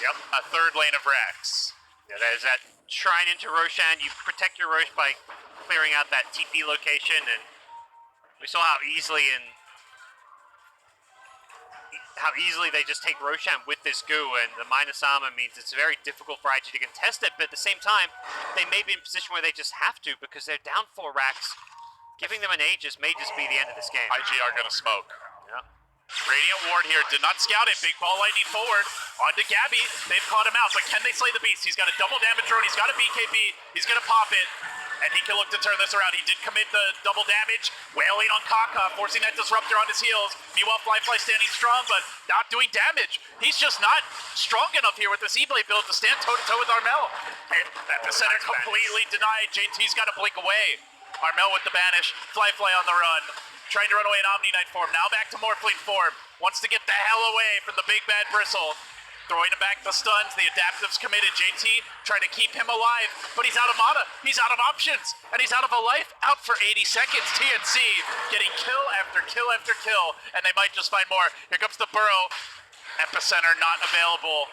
a 3rd lane of Rax. Yeah, there's that shrine into Roshan. You protect your Roche by clearing out that TP location, and we saw how easily they just take Roshan with this goo, and the minus armor means it's very difficult for IG to contest it, but at the same time, they may be in a position where they just have to because they're down 4 Rax. Giving them an Aegis may just be the end of this game. IG are going to smoke. Yeah. Radiant Ward here did not scout it. Big ball lightning forward. On to Gabby. They've caught him out, but can they slay the beast? He's got a double damage drone. He's got a BKB. He's going to pop it. And he can look to turn this around. He did commit the double damage. Wailing on Kaka, forcing that disruptor on his heels. Meanwhile, Flyfly standing strong, but not doing damage. He's just not strong enough here with this E-Blade build to stand toe-to-toe with Armel. And the center completely denied. JT's got to blink away. Armel with the banish. Flyfly on the run. Trying to run away in Omni Knight form. Now back to Morphling form. Wants to get the hell away from the big bad Bristle. Throwing him back the stuns. The adaptive's committed. JT trying to keep him alive. But he's out of mana. He's out of options. And he's out of a life. Out for 80 seconds. TNC getting kill after kill after kill. And they might just find more. Here comes the Burrow. Epicenter not available.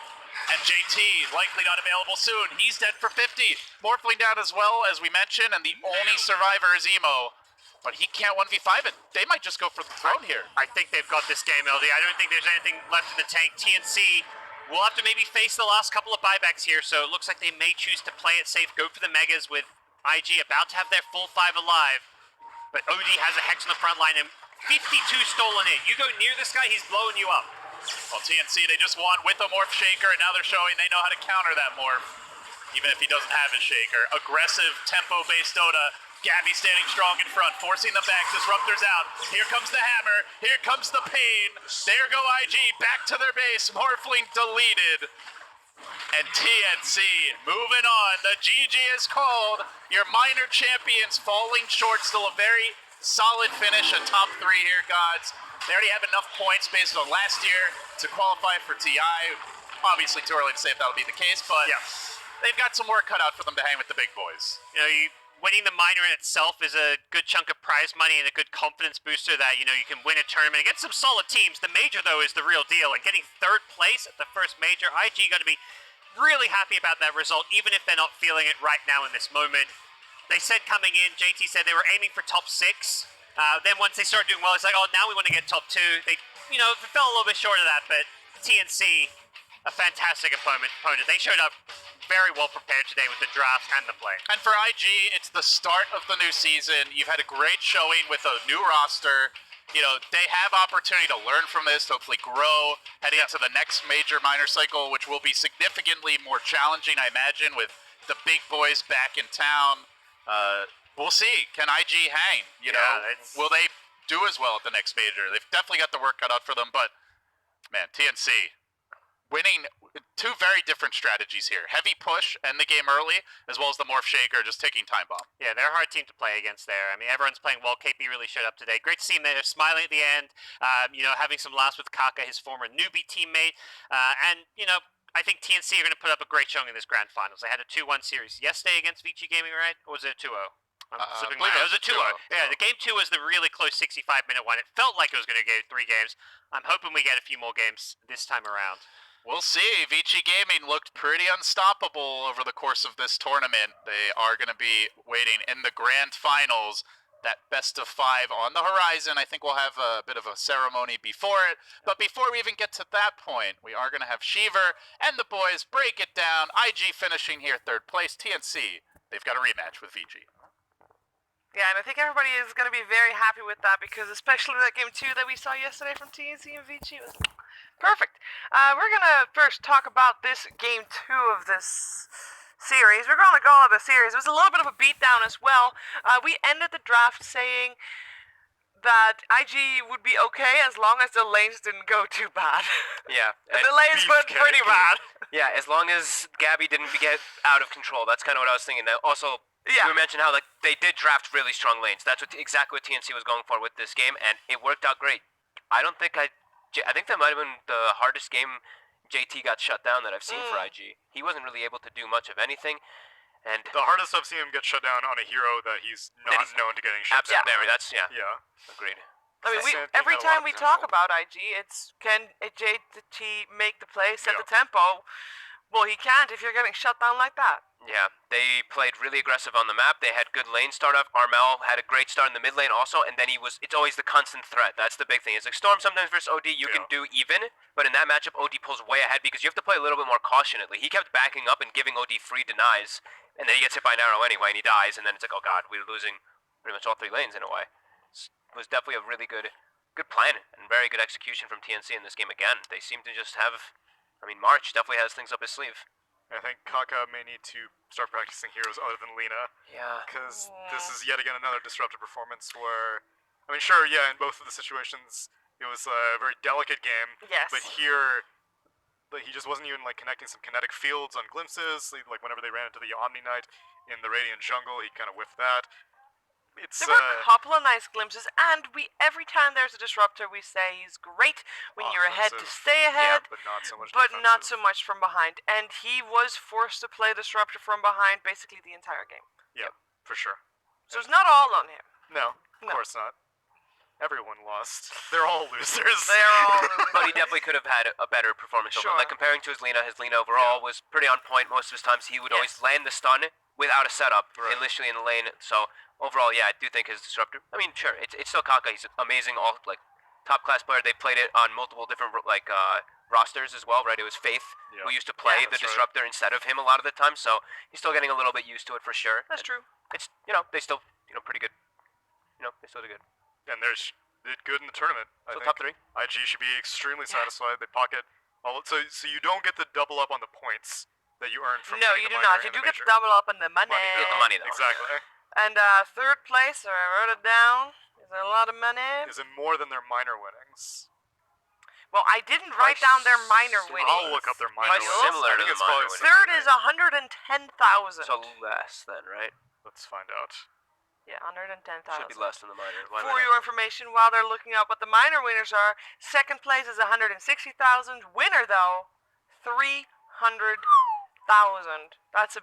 And JT likely not available soon. He's dead for 50. Morphling down as well, as we mentioned. And the only survivor is Emo. But he can't 1v5 it. They might just go for the throne here. I think they've got this game, LD. I don't think there's anything left in the tank. TNC will have to maybe face the last couple of buybacks here, so it looks like they may choose to play it safe, go for the Megas with IG about to have their full 5 alive. But OD has a Hex on the front line, and 52 stolen in. You go near this guy, he's blowing you up. Well, TNC, they just won with a Morph Shaker, and now they're showing they know how to counter that Morph, even if he doesn't have his Shaker. Aggressive, tempo-based Dota. Gabby standing strong in front, forcing them back. Disruptors out. Here comes the hammer. Here comes the pain. There go IG back to their base. Morphling deleted. And TNC moving on. The GG is called. Your minor champions falling short. Still a very solid finish. A top 3 here, gods. They already have enough points based on last year to qualify for TI. Obviously too early to say if that'll be the case, but they've got some work cut out for them to hang with the big boys. You know, winning the minor in itself is a good chunk of prize money and a good confidence booster that, you know, you can win a tournament against some solid teams. The major, though, is the real deal. And getting 3rd place at the first major, IG got to be really happy about that result, even if they're not feeling it right now in this moment. They said coming in, JT said they were aiming for top 6. Then once they started doing well, it's like, oh, now we want to get top 2. They, fell a little bit short of that, but TNC, a fantastic opponent. They showed up very well prepared today with the draft and the play. And for IG, it's the start of the new season. You've had a great showing with a new roster. They have opportunity to learn from this, hopefully grow, heading into the next major minor cycle, which will be significantly more challenging, I imagine, with the big boys back in town. We'll see. Can IG hang? Will they do as well at the next major? They've definitely got the work cut out for them, but man, TNC winning 2 very different strategies here. Heavy push, end the game early, as well as the Morph Shaker just taking time bomb. Yeah, they're a hard team to play against there. I mean, everyone's playing well. KP really showed up today. Great to see him there, smiling at the end, having some laughs with Kaka, his former newbie teammate. I think TNC are going to put up a great showing in this grand finals. They had a 2-1 series yesterday against Vici Gaming, right? Or was it a 2-0? I'm slipping my mind. It was a 2-0. Yeah, the game 2 was the really close 65-minute one. It felt like it was going to get 3 games. I'm hoping we get a few more games this time around. We'll see. Vici Gaming looked pretty unstoppable over the course of this tournament. They are going to be waiting in the grand finals. That best of 5 on the horizon. I think we'll have a bit of a ceremony before it. But before we even get to that point, we are going to have Shiver and the boys break it down. IG finishing here 3rd place. TNC, they've got a rematch with Vici. Yeah, and I think everybody is going to be very happy with that because especially that game 2 that we saw yesterday from TNC and Vici was perfect. We're going to first talk about this game 2 of this series. We're going to go over the series. It was a little bit of a beatdown as well. We ended the draft saying that IG would be okay as long as the lanes didn't go too bad. Yeah. And the lanes went pretty bad. Yeah, as long as Gabby didn't get out of control. That's kind of what I was thinking. Now, also, Yeah. we mentioned how they did draft really strong lanes. That's exactly what TNC was going for with this game, and it worked out great. I think that might have been the hardest game JT got shut down that I've seen for IG. He wasn't really able to do much of anything, and The hardest I've seen him get shut down on a hero that he's not known to getting shut down. absolutely, that's Yeah. agreed. I mean, Same thing every had a lot time of we talk potential. about IG, it's can JT make the play, set Yeah. the tempo? Well, he can't if you're getting shut down like that. Yeah, they played really aggressive on the map. They had good lane start off. Armel had a great start in the mid lane also, and then it's always the constant threat. That's the big thing. It's like Storm sometimes versus OD, you can do even, but in that matchup, OD pulls way ahead because you have to play a little bit more cautionately. He kept backing up and giving OD free denies, and then he gets hit by an arrow anyway, and he dies, and then it's like, oh god, we're losing pretty much all 3 lanes in a way. It was definitely a really good plan and very good execution from TNC in this game again. They seem to just have, March definitely has things up his sleeve. I think Kaka may need to start practicing heroes other than Lina, Yeah. because this is yet again another disruptive performance where, sure, yeah, in both of the situations, it was a very delicate game, Yes. but here, he just wasn't even, connecting some kinetic fields on glimpses, whenever they ran into the Omni Knight in the Radiant jungle, he kind of whiffed that. There were a couple of nice glimpses, and every time there's a disruptor, we say he's great when you're ahead to Offensive. stay ahead, but not so much but not defensive. so much from behind. And he was forced to play disruptor from behind basically the entire game. Yeah, for sure. So it's not all on him. No, of No. course not. Everyone lost. They're all losers. They're all But he definitely could have had a better performance overall. Sure. Like comparing to his Lina overall was pretty on point most of his times. He would always land the stun without a setup, Right. initially in the lane. So overall, yeah, I do think his disruptor. Sure, it's still Kaka. He's amazing, top class player. They played it on multiple different rosters as well, right? It was Faith who used to play the that's right. disruptor instead of him a lot of the time. So he's still getting a little bit used to it for sure. That's true. It's they still pretty good. They still did good. And they did good in the tournament. I So think. top 3. IG should be extremely satisfied. They pocket all. So you don't get the double up on the points that you earn from. No, winning you the do minor not. and You the do get major. the double up on the money. You get the money, though. Exactly. And third place, I wrote it down. Is there a lot of money? Is it more than their minor winnings? Well, I didn't write down their minor I'll winnings. I'll look up their minor Probably winnings. similar I to think the it's minor probably winnings. similar. Third is 110,000. So less then, right? Let's find out. Yeah, 110,000. Should be less than the minor. Why For not? your information, while they're looking up what the minor winners are, second place is 160,000. Winner, though, 300,000. That's a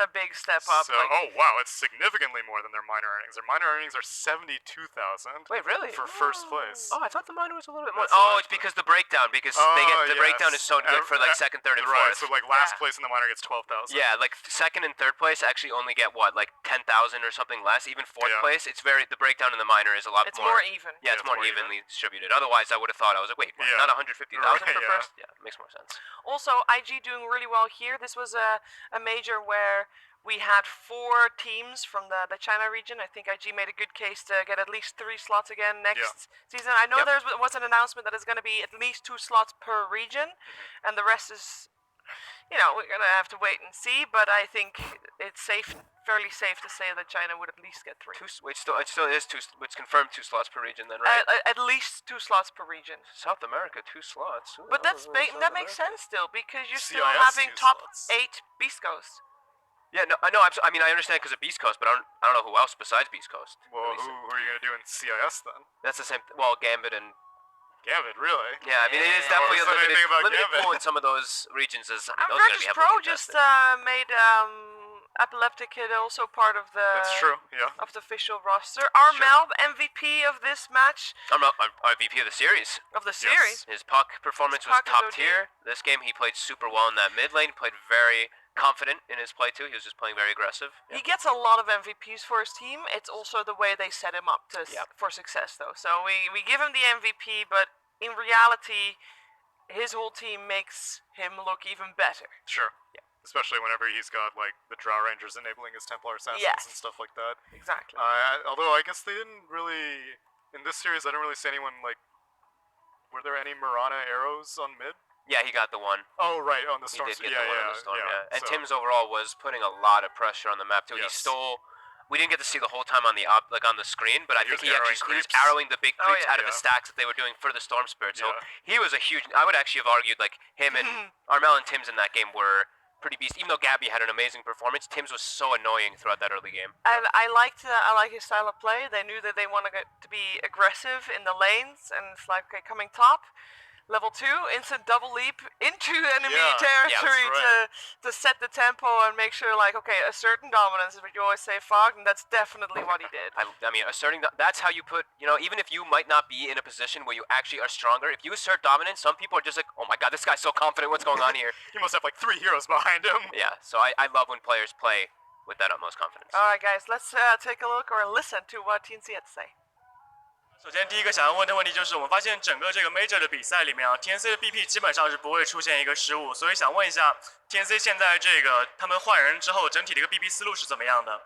big step up. So, oh wow, it's significantly more than their minor earnings. Their minor earnings are 72,000 Wait, really? for first place. Oh, I thought the minor was a little bit more. That's a Oh, lot. it's because the breakdown. Because the Yes. breakdown is so good for like second, third, and right. fourth. So like last Yeah. place in the minor gets 12,000. Yeah, like second and third place actually only get what, like 10,000 or something less. Even fourth Yeah. place, the breakdown in the minor is a lot It's more even. Yeah, it's more evenly distributed. Otherwise, I would have thought I was like, wait, what, Yeah. not 150,000 Right, for yeah. first? Yeah, it makes more sense. Also, IG doing really well here. This was a major where we had 4 teams from the China region. I think IG made a good case to get at least 3 slots again next season. I know Yep. there was an announcement that it's going to be at least 2 slots per region, and the rest is, we're going to have to wait and see. But I think it's fairly safe to say that China would at least get 3. Wait, it still is two. It's confirmed 2 slots per region then, right? At least 2 slots per region. South America, 2 slots. Ooh, But I that don't know, that South makes America. sense still, because you're still CIS having 2 top slots. 8 Beast Coast. Yeah, no, I know. I mean, I understand because of Beast Coast, but I don't know who else besides Beast Coast. Well, At least- who are you gonna do in CIS then? That's the same. Well, Gambit and Gambit, really? yeah. I mean, it is Yeah. definitely a Well, limited, anything about limited Gambit. pool in some of those regions. Is I mean, those are gonna Virtus be Pro heavily just contested. made Epileptic Kid also part of the That's true. Yeah. of the official roster. Armel, MVP of this match I'm VP of the series. of the series. His puck performance His was puck is top OD. tier. This game, he played super well in that mid lane. He played very confident in his play too. He was just playing very aggressive. He gets a lot of MVPs for his team. It's also the way they set him up for success, though. So we give him the MVP, but in reality, his whole team makes him look even better. Sure. Yeah. Especially whenever he's got like the Drow Rangers enabling his Templar Assassins Yes. and stuff like that. Exactly. Although I guess they didn't really in this series. I didn't really see anyone like. Were there any Mirana arrows on mid? Yeah, he got the one. Oh right, on the He storm. did get yeah, the one yeah, on the storm. yeah. Yeah. And So- Tim's overall was putting a lot of pressure on the map too. He Yes. stole. We didn't get to see the whole time on the on the screen, but I He think was he arrowing was creeps. arrowing the big Oh, creeps yeah. out of the Yeah. stacks that they were doing for the Storm Spirit. So Yeah. he was a huge. I would actually have argued like him and Armel and Tim's in that game were pretty beast. Even though Gabby had an amazing performance, Tim's was so annoying throughout that early game. And I like his style of play. They knew that they want to be aggressive in the lanes, and it's like, okay, coming top, level 2, instant double leap into enemy Yeah, territory that's right. to set the tempo and make sure, like, okay, asserting dominance is what you always say, Fog, and that's definitely what he did. I mean, asserting that's how you put. Even if you might not be in a position where you actually are stronger, if you assert dominance, some people are just like, oh my god, this guy's so confident. What's going on here? He must have like 3 heroes behind him. Yeah. So I love when players play with that utmost confidence. All right, guys, let's take a look or listen to what TNC had to say. 首先，第一个想要问的问题就是，我们发现整个这个 Major 的比赛里面啊，TNC 的 BP 基本上是不会出现一个失误，所以想问一下 TNC 现在这个他们换人之后，整体的一个 BP 思路是怎么样的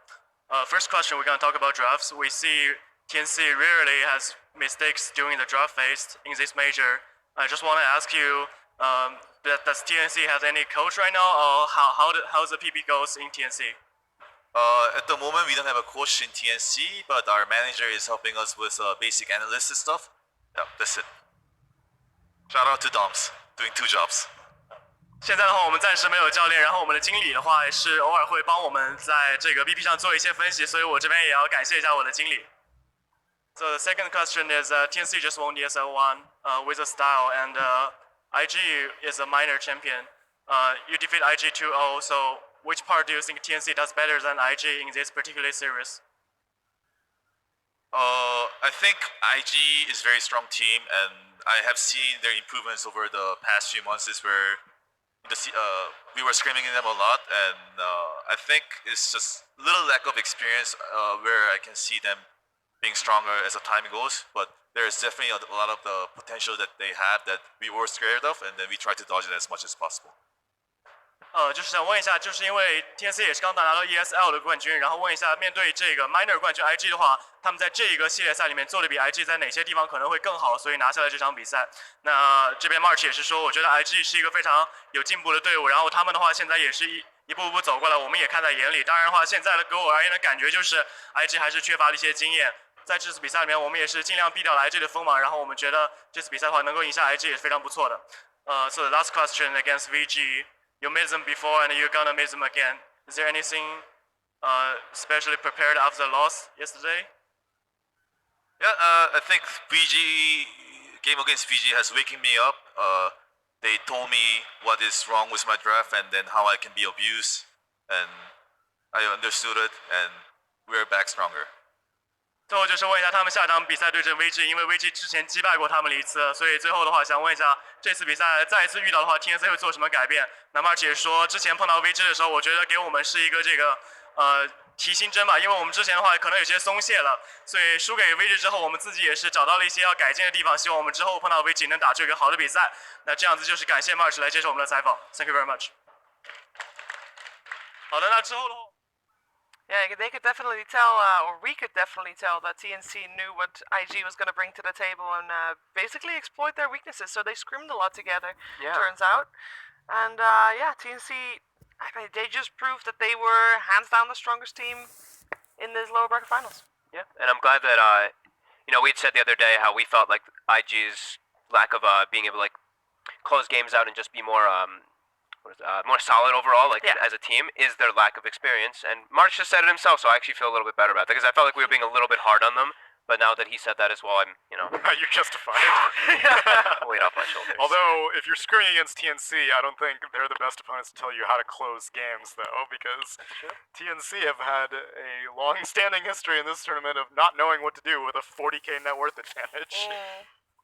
？First question, we're gonna talk about drafts. We see TNC rarely has mistakes during the draft phase in this major. I just want to ask you, does TNC have any coach right now, or how's the PP goes in TNC? At the moment, we don't have a coach in TNC, but our manager is helping us with basic analysis stuff. Yeah, that's it. Shout out to Doms, doing 2 jobs. 现在的话，我们暂时没有教练，然后我们的经理的话也是偶尔会帮我们在这个 BP 上做一些分析，所以我这边也要感谢一下我的经理。So the second question is, TNC just won the ESL1 with a style, and IG is a minor champion. You defeat IG 2-0, so which part do you think TNC does better than IG in this particular series? I think IG is a very strong team, and I have seen their improvements over the past few months. Is where we were screaming at them a lot, and I think it's just a little lack of experience where I can see them being stronger as the time goes. But there's definitely a lot of the potential that they have that we were scared of, and then we try to dodge it as much as possible. 就是想问一下，就是因为 TNC 也是刚拿到 ESL 的冠军，然后问一下，面对这个 Minor 冠军 IG 的话，他们在这一个系列赛里面做的比 IG 在哪些地方可能会更好，所以拿下了这场比赛。那这边 March 也是说，我觉得 IG 是一个非常有进步的队伍，然后他们的话现在也是一步步走过来，我们也看在眼里。当然的话，现在的给我而言的感觉就是 IG 还是缺乏了一些经验。在这次比赛里面，我们也是尽量避掉了 IG 的锋芒，然后我们觉得这次比赛的话能够赢下 IG 也是非常不错的。So the last question against VG. You made them before and you're gonna make them again. Is there anything specially prepared after the loss yesterday? Yeah, I think game against VG has waking me up. they told me what is wrong with my draft and then how I can be abused, and I understood it, and we're back stronger. 最后就是问一下他们下场比赛对阵 VG， 因为 VG 之前击败过他们了一次，所以最后的话想问一下，这次比赛再一次遇到的话 ，TNC 会做什么改变？那么姐说之前碰到 VG 的时候，我觉得给我们是一个这个提心针吧，因为我们之前的话可能有些松懈了，所以输给 VG 之后，我们自己也是找到了一些要改进的地方，希望我们之后碰到 VG 能打出一个好的比赛。那这样子就是感谢 March 来接受我们的采访 ，Thank you very much。好的，那之后的话。 Yeah, they could definitely tell, or we could definitely tell that TNC knew what IG was going to bring to the table and basically exploit their weaknesses. So they scrimmed a lot together, turns out. And yeah, TNC, I mean, they just proved that they were hands down the strongest team in this lower bracket finals. Yeah, and I'm glad that we'd said the other day how we felt like IG's lack of being able to like close games out and just be more more solid overall, like as a team, is their lack of experience. And March just said it himself, so I actually feel a little bit better about it because I felt like we were being a little bit hard on them. But now that he said that as well, I'm, You're justified. weight off my shoulders. Although, if you're screwing against TNC, I don't think they're the best opponents to tell you how to close games, though, because TNC have had a long-standing history in this tournament of not knowing what to do with a 40k net worth advantage.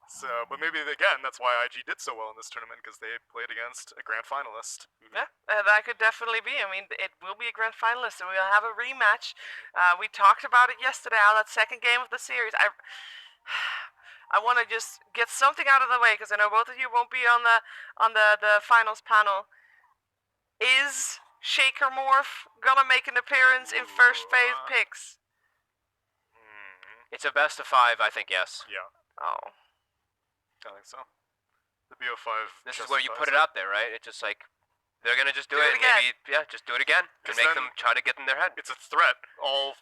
So, but maybe again, that's why IG did so well in this tournament because they played against a grand finalist. Yeah, that could definitely be. I mean, it will be a grand finalist, and we'll have a rematch. We talked about it yesterday, how that second game of the series. I want to just get something out of the way because I know both of you won't be on the finals panel. Is Shaker Morph gonna make an appearance in first phase picks? It's a best of 5, I think. Yes. Yeah. Oh. I think so. The BO5. This is where you put it out there, right? It's just like they're gonna just do it. again. Maybe just do it again and make them try to get in their head. It's a threat all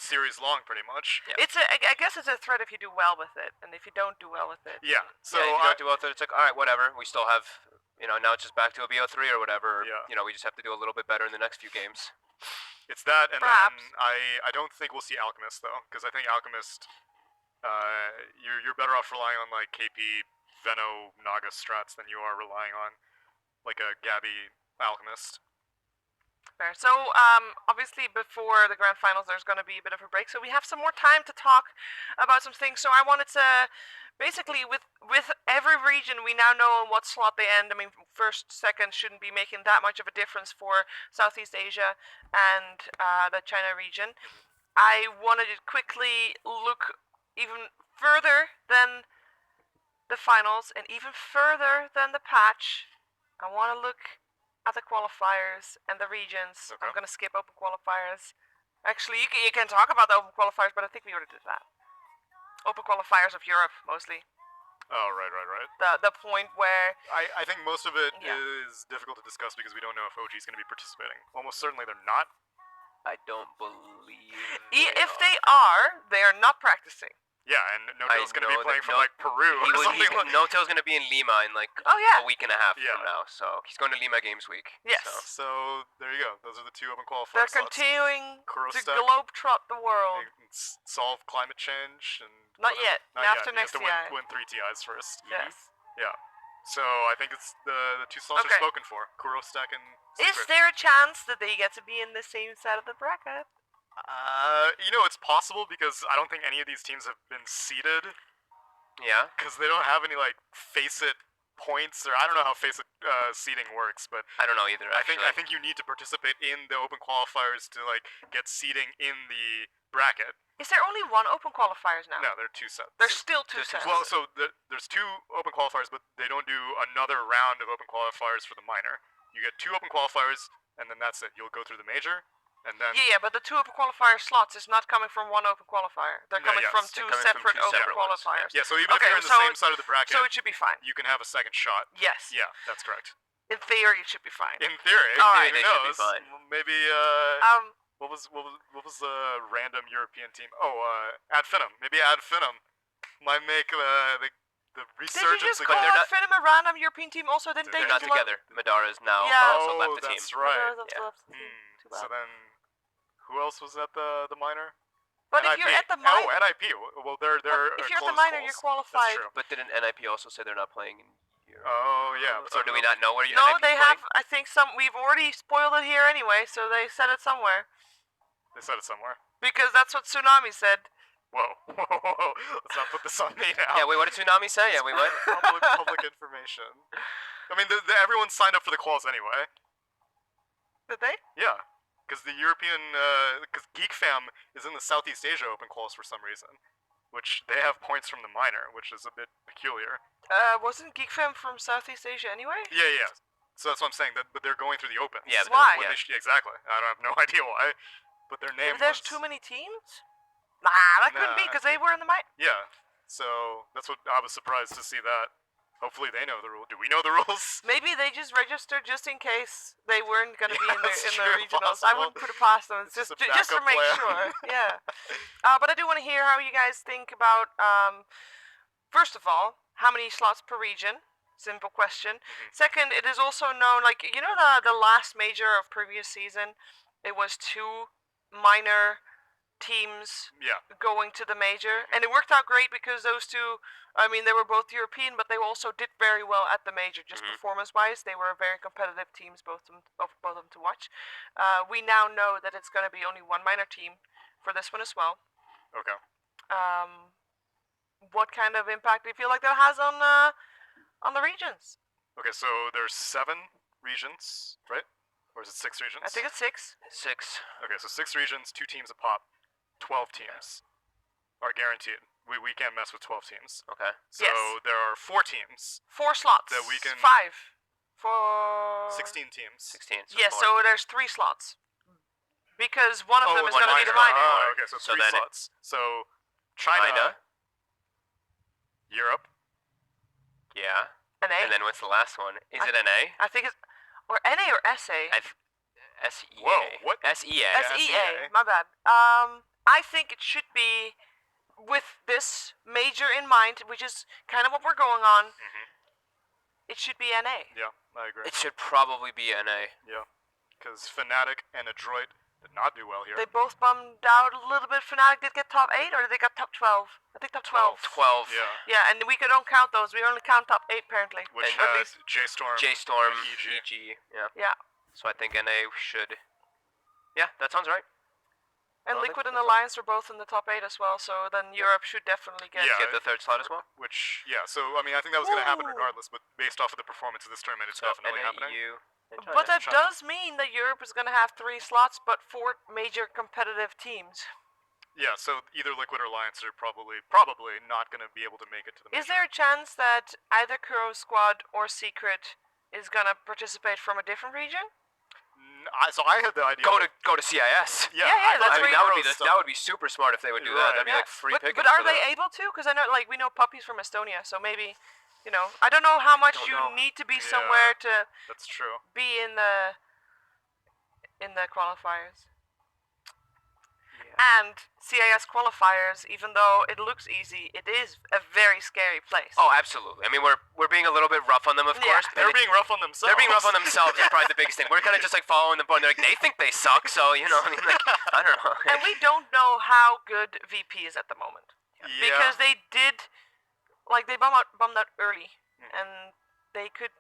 series long, pretty much. Yeah. I guess it's a threat if you do well with it, and if you don't do well with it. Yeah. So if you don't do well with it, it's like all right, whatever. We still have, now it's just back to a BO3 or whatever. Yeah. We just have to do a little bit better in the next few games. It's that, and Perhaps. then I don't think we'll see Alchemist though, because I think Alchemist, you're better off relying on like KP. Veno Naga strats than you are relying on like a Gabby Alchemist. Fair. So, obviously before the grand finals there's going to be a bit of a break, so we have some more time to talk about some things. So I wanted to basically with every region we now know in what slot they end. I mean, first, second shouldn't be making that much of a difference for Southeast Asia and the China region. I wanted to quickly look even further than the finals and even further than the patch. I want to look at the qualifiers and the regions. Okay. I'm going to skip open qualifiers. Actually, you can talk about the open qualifiers, but I think we already did that. Open qualifiers of Europe, mostly. Oh, right. The point where... I think most of it Yeah. is difficult to discuss because we don't know if OG is going to be participating. Almost certainly they're not. I don't believe. If they are not practicing. Yeah, and Notail's going to be know playing that from like Peru or something like Notail's going to be in Lima in like Oh, yeah. a week and a half Yeah. from now. So he's going to Lima Games Week. Yes. So there you go. Those are the two open qualifier They're slots. continuing Kuro to stack. globetrot the world. They can solve climate change and Not whatever. yet. Not After yet. next you have to TI. win 3 TIs first. Yes. Yeah. So I think it's the two slots Okay. are spoken for. Kuro stack and Is Secret. there a chance that they get to be in the same side of the bracket? It's possible because I don't think any of these teams have been seeded Yeah. because they don't have any like face it points or I don't know how face it seeding works, but I don't know either. I Actually. think you need to participate in the open qualifiers to like get seeding in the bracket. Is there only one open qualifiers now? No, there are 2 sets. There's still two There's sets. Well, so there's 2 open qualifiers, but they don't do another round of open qualifiers for the minor. You get 2 open qualifiers, and then that's it. You'll go through the major, and then yeah, but the 2 open qualifier slots is not coming from one open qualifier. They're No, coming yes, from they're 2 coming from separate 2 open separate ones, qualifiers. yeah. So even if Okay, you're in the so same side of the bracket, So it should be fine. you can have a second shot. Yes. Yeah, that's correct. In theory, it should be fine. In theory, All right. who They should be knows? fine. Maybe what was the random European team? Oh, Ad Finum. Maybe Ad Finum might make the Did you resurgence just again. call they're not- Finum a random European team? Also, didn't they They're not just love- together. Madara's now Yeah. also Oh, left the team. that's right. That's Yeah. left the team. Too bad. So then, who else was at the minor? But if you're at the minor, Oh, NIP. Well, they're if you're at the close minor, calls. you're qualified. That's true. But didn't NIP also say they're not playing in Oh, yeah. Or do we not know where you? No, they have. I think we've already spoiled it here anyway, so they said it somewhere. They said it somewhere. Because that's what Tsunami said. Whoa. Let's not put this on me now. Yeah, wait, what did Tsunami say? Yeah, wait, what? public information. I mean, everyone signed up for the calls anyway. Did they? Yeah. Because the European, because GeekFam is in the Southeast Asia Open calls for some reason, which they have points from the minor, which is a bit peculiar. Wasn't GeekFam from Southeast Asia anyway? Yeah. So that's what I'm saying. But they're going through the Open. Yeah, so why? Exactly. I don't have no idea why. But their name Maybe there's was... too many teams? Nah, that couldn't be, because they were in the Yeah. So that's what I was surprised to see that. Hopefully they know the rules. Do we know the rules? Maybe they just registered just in case they weren't going to be in that's the true, regionals. I possible. wouldn't put it past them. It's Just just a just to backup make plan. sure. Yeah. But I do want to hear how you guys think about, first of all, how many slots per region? Simple question. Second, it is also known, like, you know the last major of previous season? It was 2 minor teams Yeah. going to the major, and it worked out great because those 2, I mean, they were both European, but they also did very well at the major, just performance-wise. They were very competitive teams, both of them to watch. We now know that it's going to be only 1 minor team for this one as well. Okay. What kind of impact do you feel like that has on the regions? Okay, so there's 7 regions, right? Or is it 6 regions? I think it's 6. 6. Okay, so 6 regions, 2 teams a pop, 12 teams are guaranteed. We can't mess with 12 teams. Okay. So Yes. there are 4 teams, 4 slots. That we can- 5. For 16 teams. 16. Yes, 4. so there's 3 slots. Because one of them is one going to be the minor. minor. Oh, okay, so So 3 then it- slots. So China, Europe, Yeah. An A. And then what's the last one? Is it an A? I think it's or NA or SA. SEA. Whoa, what? SEA. SEA. My bad. I think it should be with this major in mind, which is kind of what we're going on. It should be NA. yeah, I agree. It should probably be an A. Yeah, because Fnatic and Adroit did not do well here. They both bummed out a little bit. Fnatic did get top 8, or did they get top 12? I think top 12. 12. Yeah, Yeah, and we don't count those. We only count top 8 apparently. which And at has J-Storm, J-Storm, and EG. EG. Yeah. Yeah. So I think NA should... Yeah, that sounds right. And Well, Liquid and that's Alliance are both in the top 8 as well, so then Europe should definitely get... Yeah. Get the 3rd slot as well. Which, yeah, so, I mean, I think that was going to happen Ooh. regardless, but based off of the performance of this tournament, it's So definitely NA, happening. EU, and China. But that China. does mean that Europe is going to have 3 slots, but 4 major competitive teams. Yeah, so either Liquid or Alliance are probably not going to be able to make it to the major. Is there a chance that either Kuro Squad or Secret is going to participate from a different region? So I had the idea. Go to CIS. Yeah, I that's thought I mean, where that would be Kuro that would be super smart if they would do that. That'd be Right. like free but pickings. are for they them. able to? Because I know, like, we know Puppy's from Estonia, so maybe, you know, I don't know how much Don't you know. need to be Yeah. somewhere to That's true. be in the qualifiers. Yeah. And CIS qualifiers, even though it looks easy, it is a very scary place. Oh, absolutely. I mean, we're being a little bit rough on them, of Yeah. course. They're being rough on themselves. They're being rough on themselves. Is probably the biggest thing. We're kind of just like following the board. They're like, they think they suck, so you know. I mean, like, I don't know. And we don't know how good VP is at the moment. Yeah. Because they did, like, they bummed out early. And they could,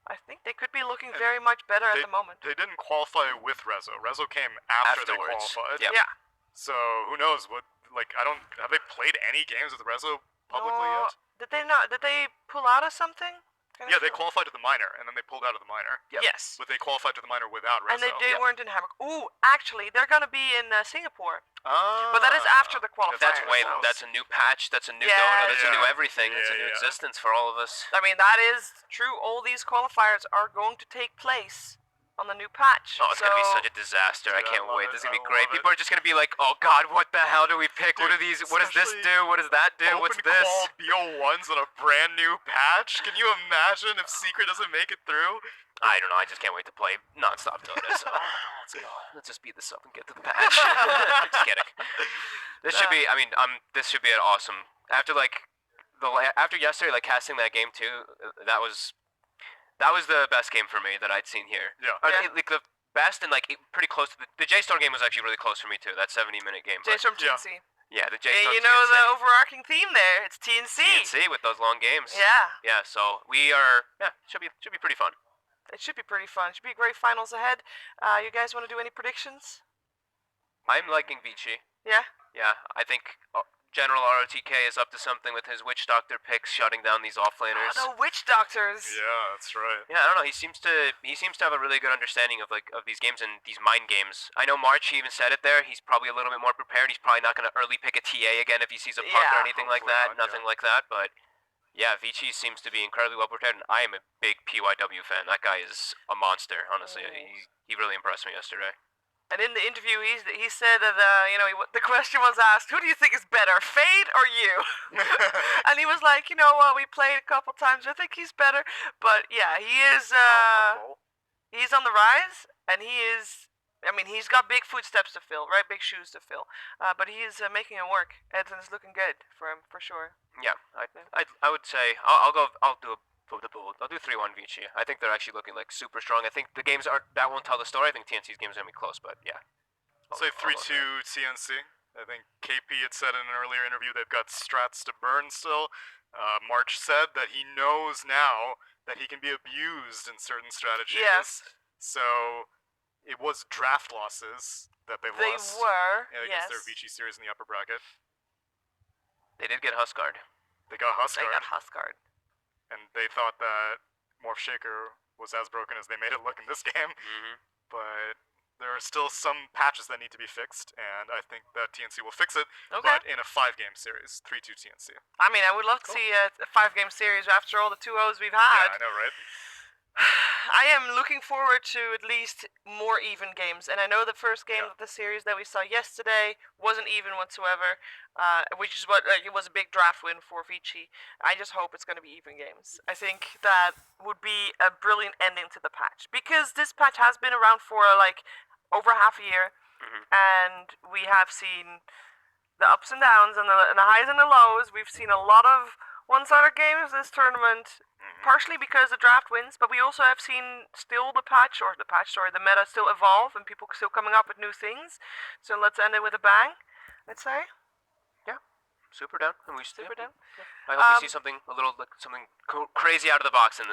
I think they could be looking And very much better at the moment. They didn't qualify with Rezo. Rezo came after they Afterwards. qualified. Yep. Yeah. So who knows what? Like, have they played any games with Rezo publicly No, yet? Did they not? Did they pull out of something? Kinda Yeah, they sure. qualified to the minor, and then they pulled out of the minor. Yes. But they qualified to the minor without Rezo. And they weren't in Hamburg. Ooh, actually, they're gonna be in Singapore. Ah, But that is after the qualifiers. That's so- that's a new patch. That's a new Yeah, Dota. That's a new yeah. everything. It's a Yeah, new yeah. existence for all of us. I mean, that is true. All these qualifiers are going to take place on the new patch. Oh, it's so gonna be such a disaster. I Dude, I can't love wait. it. This is gonna I be great. love it. People are just gonna be like, "Oh God, what the hell do we pick? What Dude, are these? What does this especially do? What does that do? What's Open this?" call BO1s on a brand new patch. Can you imagine if Secret doesn't make it through? I don't know. I just can't wait to play nonstop Dota. So let's go. Let's just beat this up and get to the patch. Just kidding. This should be. I mean, this should be an awesome. After after yesterday, like casting that game too. That was the best game for me that I'd seen here. Yeah. Yeah. Like the best and like pretty close to the J-Star game was actually really close for me too. That 70-minute game. but- James from Yeah. TNC. Yeah, the J And Storm you know TNC. the overarching theme there. It's TNC. TNC with those long games. Yeah. Yeah, so we are. Yeah, should be pretty fun. It should be pretty fun. It should be great finals ahead. You guys want to do any predictions? I'm liking Vici. Yeah? Yeah, I think General ROTK is up to something with his Witch Doctor picks, shutting down these offlaners. Oh, the witch doctors. Yeah, that's right. Yeah, I don't know. He seems to have a really good understanding of these games and these mind games. I know March, he even said it there. He's probably a little bit more prepared. He's probably not going to early pick a TA again if he sees a puck or Yeah, anything like hopefully that. not, Nothing like that. But yeah, Vici seems to be incredibly well prepared, and I am a big PYW fan. That guy is a monster. Honestly, he really impressed me yesterday. And in the interview, he said that the question was asked, "Who do you think is better, Fade or you?" And he was like, we played a couple times. I think he's better, but yeah, he is. He's on the rise, and he is. I mean, he's got big footsteps to fill, right? Big shoes to fill. But he is making it work. Edson is looking good for him for sure. Yeah, I would say I'll do 3-1 Vici. I think they're actually looking like super strong. I think the games that won't tell the story. I think TNC's games are gonna be close, but yeah. Say 3-2 TNC. I think KP had said in an earlier interview they've got strats to burn still. March said that he knows now that he can be abused in certain strategies. Yes. So it was draft losses that they lost. They were, against yes. their Vici series in the upper bracket. They did get Huskard. They got Huskard. They got Huskard. And they thought that Morph Shaker was as broken as they made it look in this game. Mm-hmm. But there are still some patches that need to be fixed, and I think that TNC will fix it, Okay. but in a 5-game series, 3-2 TNC. I mean, I would love to see a 5-game series after all the 2-0s we've Yeah, had. I know, right? I am looking forward to at least more even games, and I know the first game of the series that we saw yesterday wasn't even whatsoever, which is what it was a big draft win for Vici. I just hope it's going to be even games. I think that would be a brilliant ending to the patch, because this patch has been around for over half a year, and we have seen the ups and downs and the highs and the lows. We've seen a lot of one-sided games this tournament, partially because the draft wins, but we also have seen still the meta still evolve and people still coming up with new things. So let's end it with a bang, let's say. Yeah, super down. And Super down. I hope we see something crazy out of the box in this.